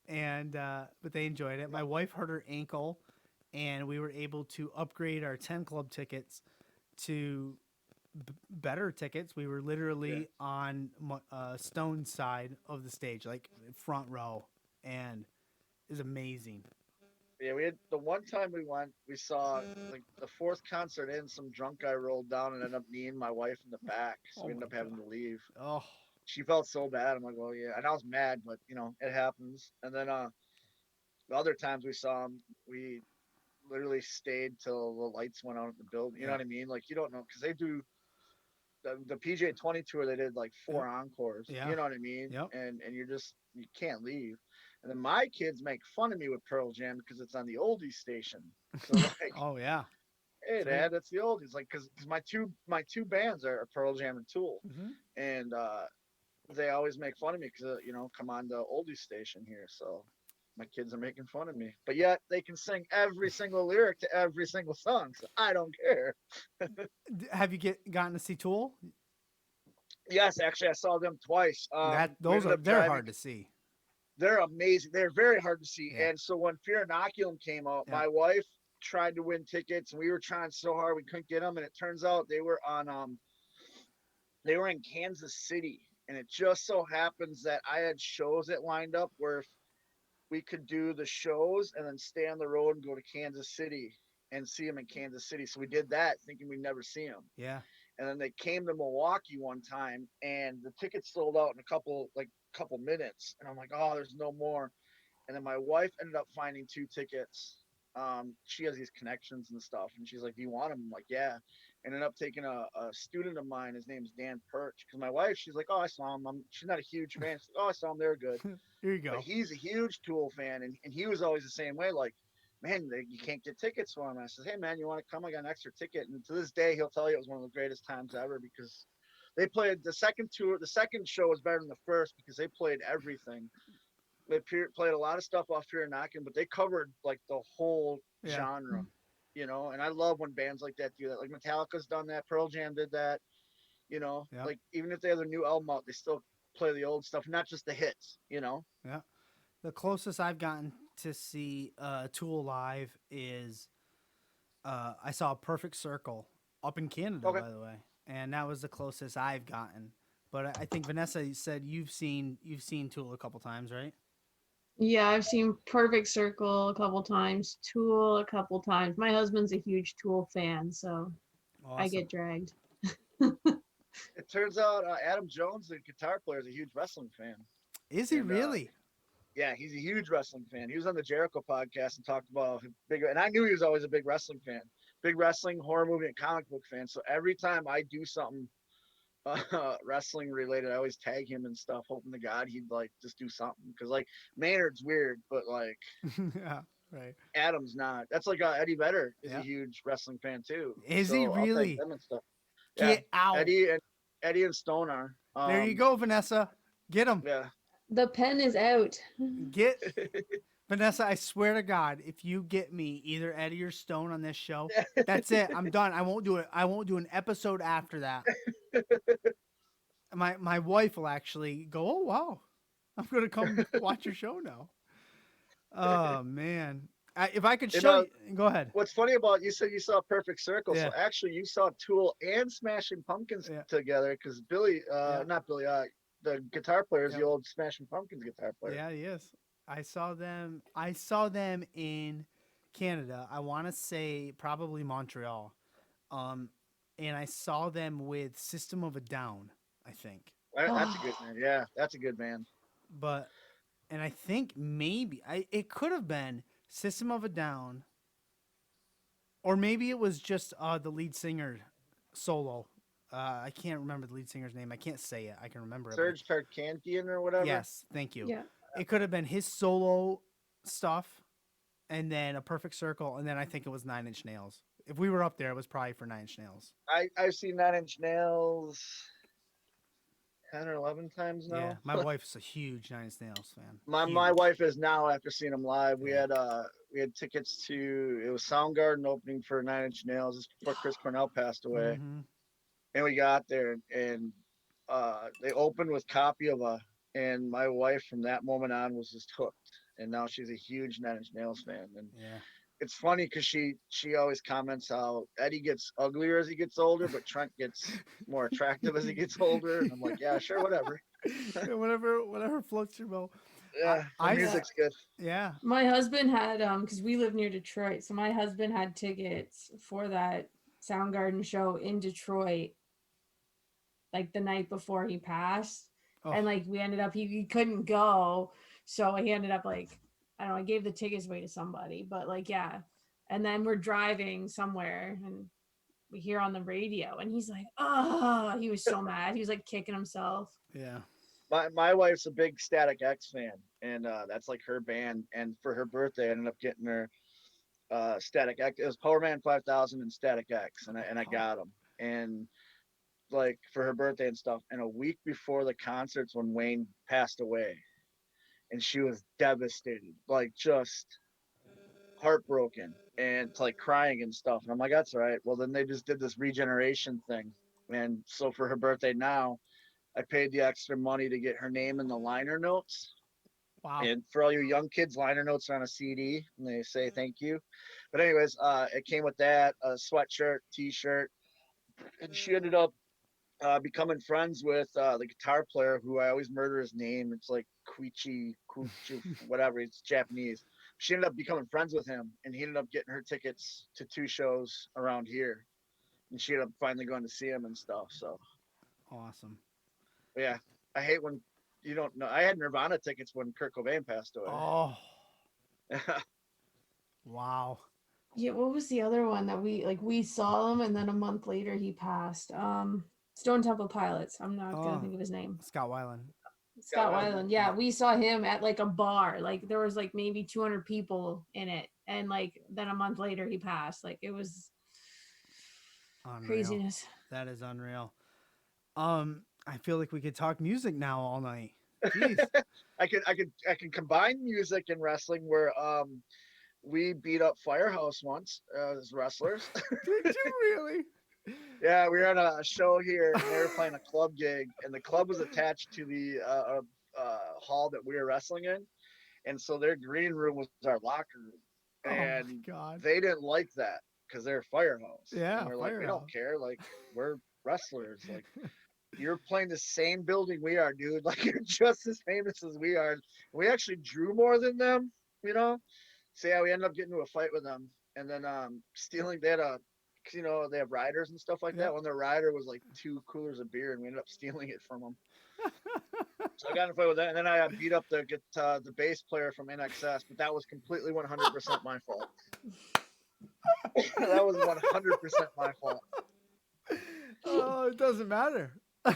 S4: and but they enjoyed it. My wife hurt her ankle, and we were able to upgrade our 10 club tickets to better tickets. We were literally on Stone's side of the stage, like front row, and it was amazing.
S6: Yeah, we had the one time we went, we saw like the fourth concert in, some drunk guy rolled down and ended up kneeing my wife in the back. So
S4: Oh
S6: we ended
S4: my
S6: up having
S4: God.
S6: to leave.
S4: Oh,
S6: She felt so bad. I'm like, well, yeah. And I was mad, but you know, it happens. And then the other times we saw him, we literally stayed till the lights went out at the building. You know
S4: yeah.
S6: what I mean? Like you don't know because they do the PJ 20 tour. They did like
S4: Yep.
S6: 4 encores.
S4: Yeah.
S6: You know what I mean?
S4: Yep.
S6: And you're just you can't leave. And then my kids make fun of me with Pearl Jam because it's on the oldies station. So like,
S4: Oh yeah.
S6: hey
S4: Sweet.
S6: dad, that's the oldies. Like because my two bands are Pearl Jam and Tool,
S4: Hmm.
S6: and they always make fun of me because you know come on the oldies station here. So my kids are making fun of me, but yet they can sing every single lyric to every single song. So I don't care.
S4: Have you gotten to see Tool?
S6: Yes, actually, I saw them twice.
S4: That
S6: We
S4: those
S6: ended
S4: are
S6: up
S4: they're
S6: driving.
S4: hard to see.
S6: They're amazing. They're very hard to see.
S4: Yeah.
S6: And so when Fear Inoculum came out,
S4: Yeah.
S6: my wife tried to win tickets, and we were trying so hard we couldn't get them. And it turns out they were in Kansas City, and it just so happens that I had shows that lined up where if we could do the shows and then stay on the road and go to Kansas City and see them in Kansas City. So we did that, thinking we'd never see them.
S4: Yeah.
S6: And then they came to Milwaukee one time, and the tickets sold out in a couple minutes. And I'm like, oh, there's no more. And then my wife ended up finding 2 tickets. She has these connections and stuff, and she's like, "Do you want them?" I'm like, "Yeah." And ended up taking a student of mine. His name's Dan Perch. Because my wife, she's like, "Oh, I saw him." She's not a huge fan. She's like, "Oh, I saw him. They're good."
S4: Here you
S6: But
S4: go.
S6: he's a huge Tool fan, and he was always the same way. Like, man, you can't get tickets for him. I said, "Hey, man, you want to come? I got an extra ticket." And to this day, he'll tell you it was one of the greatest times ever because they played the second tour. The second show was better than the first because they played everything. They played a lot of stuff off Fear Knocking, but they covered like the whole
S4: Yeah.
S6: genre, you know. And I love when bands like that do that. Like Metallica's done that, Pearl Jam did that, you know.
S4: Yeah.
S6: Like even if they have their new album out, they still play the old stuff, not just the hits, you know.
S4: Yeah. The closest I've gotten to see Tool live is I saw a Perfect Circle up in Canada,
S6: Okay.
S4: by the way, and that was the closest I've gotten. But I think Vanessa, you said you've seen Tool a couple times, right?
S5: Yeah, I've seen Perfect Circle a couple times, Tool a couple times. My husband's a huge Tool fan, so I
S4: Awesome.
S5: get dragged.
S6: It turns out Adam Jones, the guitar player, is a huge wrestling fan.
S4: Is he
S6: And
S4: really?
S6: yeah, he's a huge wrestling fan. He was on the Jericho podcast and talked about big, and I knew he was always a big wrestling fan, big wrestling, horror movie, and comic book fan. So every time I do something wrestling related, I always tag him and stuff, hoping to God he'd like just do something. Because like Maynard's weird, but like
S4: Yeah. Right.
S6: Adam's not. That's like Eddie Vedder is a
S4: Yeah.
S6: huge wrestling fan too.
S4: Is he
S6: So I'll tag
S4: really?
S6: them and stuff. Yeah,
S4: Get out.
S6: Eddie and Stone are.
S4: There you go, Vanessa. Get him.
S6: Yeah.
S5: The pen is out.
S4: Get Vanessa. I swear to God, if you get me either Eddie or Stone on this show, that's it. I'm done. I won't do it. I won't do an episode after that. My wife will actually go, "Oh wow, I'm gonna come watch your show now." Oh man, if I could
S6: You
S4: show
S6: know,
S4: you, go ahead.
S6: What's funny about you said you saw Perfect Circle,
S4: Yeah.
S6: so actually you saw Tool and Smashing Pumpkins
S4: Yeah.
S6: together because Billy,
S4: Yeah.
S6: not Billy, the guitar player is
S4: Yeah.
S6: the old Smashing Pumpkins guitar player.
S4: Yeah, he is. I saw them. I saw them in Canada. I want to say probably Montreal. And I saw them with System of a Down, I think.
S6: That's a good man. Yeah, that's a good band.
S4: But and I think maybe it could have been System of a Down, or maybe it was just the lead singer solo. I can't remember the lead singer's name. I can't say it. I can remember it.
S6: Serge Tarkantian or whatever.
S4: Yes, thank you.
S5: Yeah.
S4: It could have been his solo stuff, and then a Perfect Circle, and then I think it was 9 Inch Nails. If we were up there, it was probably for 9 Inch Nails.
S6: I've seen 9 Inch Nails 10 or 11 times now.
S4: Yeah, my wife's a huge 9 Inch Nails fan.
S6: My
S4: Huge.
S6: wife is now after seeing them live. We
S4: Yeah.
S6: had tickets to it was Soundgarden opening for 9 Inch Nails just before Chris Cornell passed away.
S4: Mhm.
S6: And we got there and they opened with Copy of a and my wife from that moment on was just hooked. And now she's a huge 9 Inch Nails fan. And
S4: Yeah.
S6: it's funny because she always comments how Eddie gets uglier as he gets older, but Trent gets more attractive as he gets older. And I'm like, yeah, sure, whatever.
S4: Yeah, whatever floats your boat.
S6: Yeah, the
S4: I-
S6: music's good.
S4: Yeah.
S5: My husband had because we live near Detroit, so my husband had tickets for that Soundgarden show in Detroit, like the night before he passed, and
S4: Oh.
S5: like we ended up he couldn't go, so he ended up like I don't know, I gave the tickets away to somebody, but like yeah, and then we're driving somewhere and we hear on the radio, and he's like, oh, he was so mad, he was like kicking himself.
S4: Yeah.
S6: My wife's a big Static X fan, and that's like her band. And for her birthday, I ended up getting her Static X. It was Power Man 5000 and Static X, and I got them. And like for her birthday and stuff. And a week before the concerts, when Wayne passed away, and she was devastated, like just heartbroken and like crying and stuff. And I'm like, that's all right. Well, then they just did this regeneration thing, and so for her birthday now, I paid the extra money to get her name in the liner notes.
S4: Wow.
S6: And for all you young kids, liner notes are on a CD and they say thank you. But anyways, it came with that, a sweatshirt, t-shirt, and she ended up becoming friends with the guitar player who I always murder his name. It's like Kuchi, whatever. It's Japanese. She ended up becoming friends with him, and he ended up getting her tickets to 2 shows around here. And she ended up finally going to see him and stuff. So
S4: Awesome.
S6: yeah, I hate when you don't know. I had Nirvana tickets when Kurt Cobain passed away.
S4: Oh. Wow.
S5: Yeah, what was the other one that we saw him and then a month later he passed? Stone Temple Pilots. I'm not gonna think of his name.
S4: Scott Weiland.
S5: Scott Weiland. Yeah, we saw him at like a bar. Like there was like maybe 200 people in it, and like then a month later he passed. Like it was
S4: Unreal.
S5: craziness.
S4: That is unreal. I feel like we could talk music now all night. Jeez.
S6: I can combine music and wrestling where we beat up Firehouse once as wrestlers.
S4: Did you really?
S6: Yeah, we were on a show here and they were playing a club gig, and the club was attached to the hall that we were wrestling in, and so their green room was our locker room,
S4: Oh my
S6: and
S4: God.
S6: they didn't like that because they're Firehouse.
S4: Yeah,
S6: and we're like, we
S4: Firehouse.
S6: don't care, like we're wrestlers, like you're playing the same building we are, dude. Like you're just as famous as we are. We actually drew more than them, you know. So yeah, we ended up getting into a fight with them, and then stealing. They had they have riders and stuff like
S4: Yep.
S6: that. When their rider was like 2 coolers of beer, and we ended up stealing it from them. So I got in a fight with that, and then I beat up the bass player from NXS, but that was completely 100% my fault. That was 100% my fault.
S4: Oh, it doesn't matter.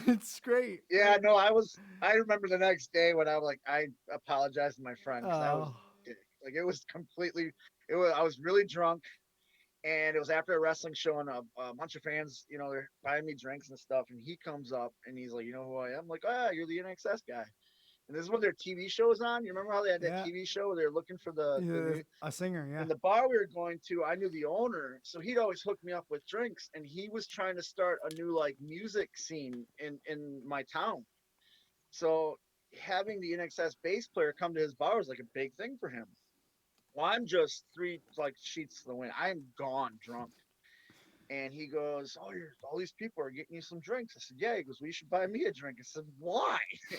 S4: It's great.
S6: Yeah, no, I remember the next day when I apologized to my friend because I was
S4: Oh.
S6: like, it was completely, I was really drunk, and it was after a wrestling show, and a bunch of fans, they're buying me drinks and stuff, and he comes up and he's like, you know who I am? I'm like, oh, you're the NXS guy. And this is when their TV show was on. You remember how they had that
S4: Yeah.
S6: TV show where they were looking for the new,
S4: A singer, yeah.
S6: and the bar we were going to, I knew the owner, so he'd always hook me up with drinks, and he was trying to start a new like music scene in my town. So having the NXS bass player come to his bar was like a big thing for him. Well, I'm just 3 like sheets to the wind. I'm gone drunk. And he goes, oh, all these people are getting you some drinks. I said, yeah. He goes, well, you should buy me a drink. I said, why? He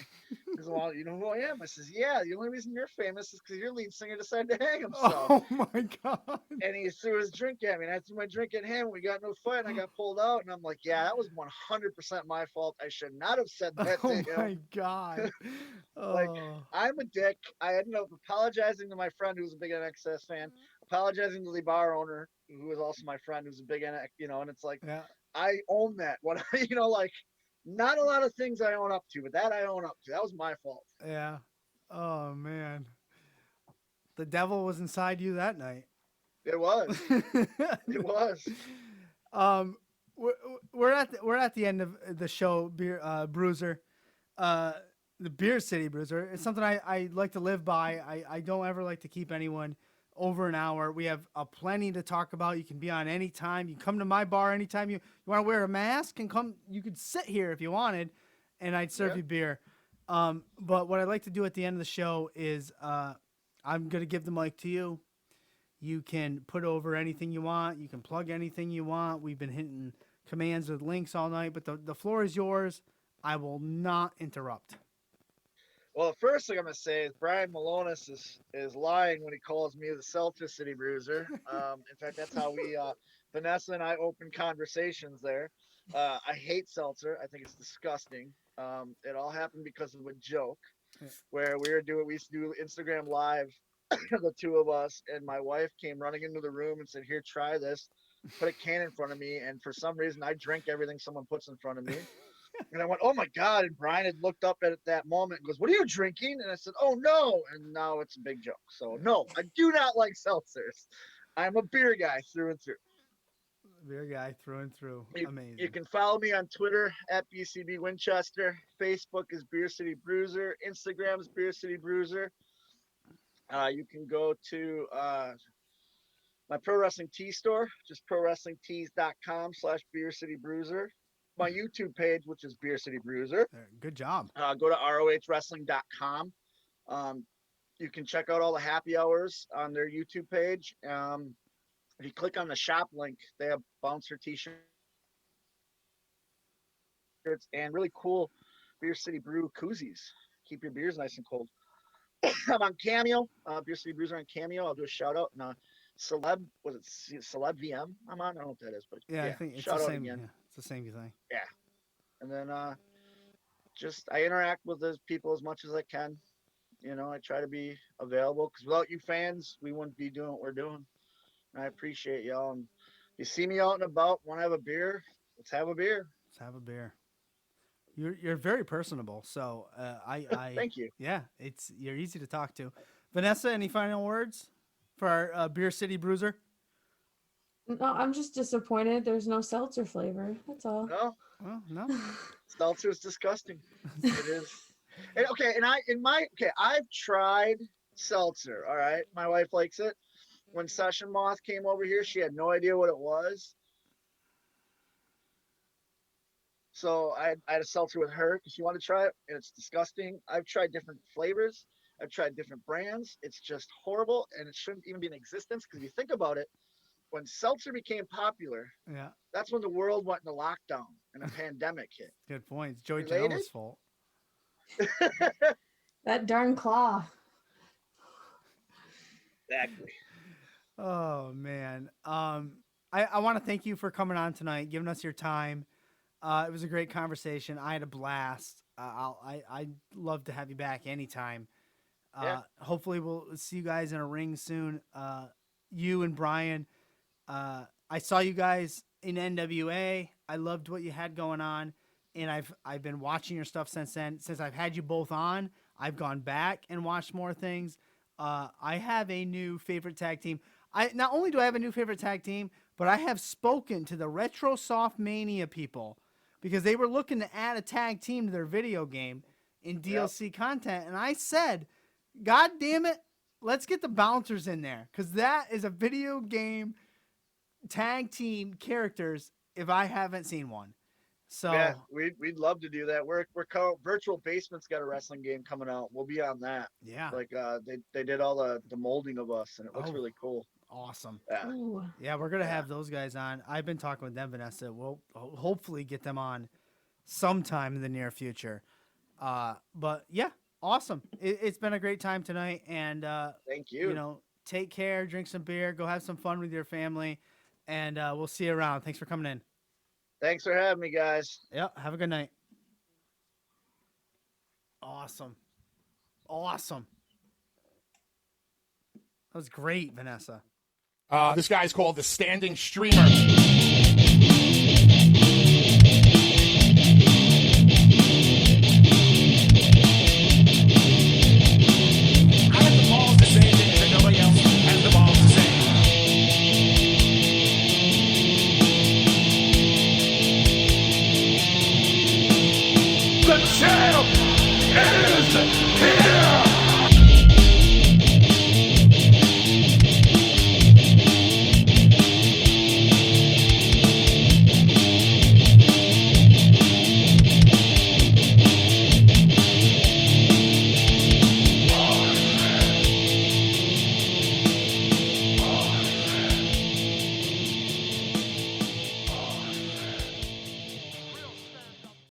S6: goes, well, you know who I am? I says, yeah, the only reason you're famous is because your lead singer decided to hang himself.
S4: Oh my God.
S6: And he threw his drink at me, and I threw my drink at him. We got in a fight, and I got pulled out. And I'm like, yeah, that was 100% my fault. I should not have said that to
S4: Oh
S6: him.
S4: my God.
S6: Like,
S4: Oh.
S6: I'm a dick. I ended up apologizing to my friend who was a big NXS fan, apologizing to the bar owner who was also my friend who's a big NX, and it's like,
S4: Yeah.
S6: I own that. What like, not a lot of things I own up to, but that I own up to. That was my fault.
S4: Yeah. Oh man. The devil was inside you that night.
S6: It was. It was.
S4: We're at the end of the show, Beer Bruiser. The Beer City Bruiser. It's something I like to live by. I don't ever like to keep anyone over an hour. We have plenty to talk about. You can be on any time. You come to my bar anytime you want to wear a mask and come. You could sit here if you wanted, and I'd serve you beer. But what I like to do at the end of the show is I'm gonna give the mic to you. You can put over anything you want. You can plug anything you want. We've been hitting commands with links all night, but the floor is yours. I will not interrupt.
S6: Well, the first thing I'm gonna say is Brian Malonis is lying when he calls me the Seltzer City Bruiser. In fact, that's how we Vanessa and I open conversations there. I hate seltzer. I think it's disgusting. It all happened because of a joke where we used to do Instagram Live, the two of us, and my wife came running into the room and said, "Here, try this." Put a can in front of me, and for some reason, I drink everything someone puts in front of me. And I went, "Oh my God!" And Brian had looked up at that moment and goes, "What are you drinking?" And I said, "Oh no!" And now it's a big joke. So no, I do not like seltzers. I'm a beer guy through and through.
S4: Beer guy through and through. Amazing.
S6: You can follow me on Twitter at BCB Winchester. Facebook is Beer City Bruiser. Instagram is Beer City Bruiser. You can go to my pro wrestling tee store, just prowrestlingtees.com/Beer City Bruiser. My YouTube page, which is Beer City Bruiser.
S4: Good job.
S6: Go to rohwrestling.com. You can check out all the happy hours on their YouTube page. If you click on the shop link, they have bouncer t-shirts and really cool Beer City Brew koozies. Keep your beers nice and cold. I'm on Cameo, Beer City Bruiser on Cameo. I'll do a shout out. And Celeb, was it Celeb VM? I'm on. I don't know what that is, but
S4: Yeah, I think it's
S6: shout
S4: the
S6: out
S4: same.
S6: again.
S4: Yeah, it's the same thing.
S6: Yeah, and then I interact with those people as much as I can. You know, I try to be available because without you fans, we wouldn't be doing what we're doing. And I appreciate y'all. And you see me out and about, want to have a beer? Let's have a beer.
S4: Let's have a beer. You're very personable, so I
S6: Thank you.
S4: Yeah, you're easy to talk to. Vanessa, any final words for our Beer City Bruiser?
S5: No, I'm just disappointed. There's no seltzer flavor. That's all.
S6: No,
S4: Well, no.
S6: seltzer is disgusting. It is. And I've tried seltzer. All right, my wife likes it. When Session Moth came over here, she had no idea what it was. So I had a seltzer with her because she wanted to try it, and it's disgusting. I've tried different flavors. I've tried different brands. It's just horrible, and it shouldn't even be in existence because if you think about it, when seltzer became popular,
S4: Yeah,
S6: that's when the world went into lockdown and a pandemic hit.
S4: good point. It's Joey
S6: Related?
S4: Janela's fault.
S5: That darn claw.
S6: Exactly.
S4: Oh man. I want to thank you for coming on tonight, giving us your time. It was a great conversation. I had a blast. I'd love to have you back anytime.
S6: Yeah.
S4: Hopefully we'll see you guys in a ring soon. You and Brian. I saw you guys in NWA. I loved what you had going on, and I've been watching your stuff since then. Since I've had you both on, I've gone back and watched more things. I have a new favorite tag team. Not only do I have a new favorite tag team, but I have spoken to the Retro Soft Mania people because they were looking to add a tag team to their video game in DLC content. And I said, God damn it, let's get the Bouncers in there because that is a video game tag team characters if I haven't seen one. So
S6: yeah, we'd love to do that. Virtual Basement's got a wrestling game coming out. We'll be on that.
S4: yeah,
S6: Like they did all the molding of us, and it looks really cool.
S4: awesome.
S6: Yeah.
S5: Ooh.
S4: Yeah, we're going to have those guys on. I've been talking with them, Vanessa. We'll hopefully get them on sometime in the near future. But yeah, awesome. It's been a great time tonight. And,
S6: Thank you.
S4: you know, take care, drink some beer, go have some fun with your family. And we'll see you around. Thanks for coming in.
S6: Thanks for having me, guys.
S4: Yep. Have a good night. Awesome. Awesome. That was great, Vanessa.
S1: This guy's called the Standing Streamer. I got the balls to say things that nobody else has the balls to say. The champ is here!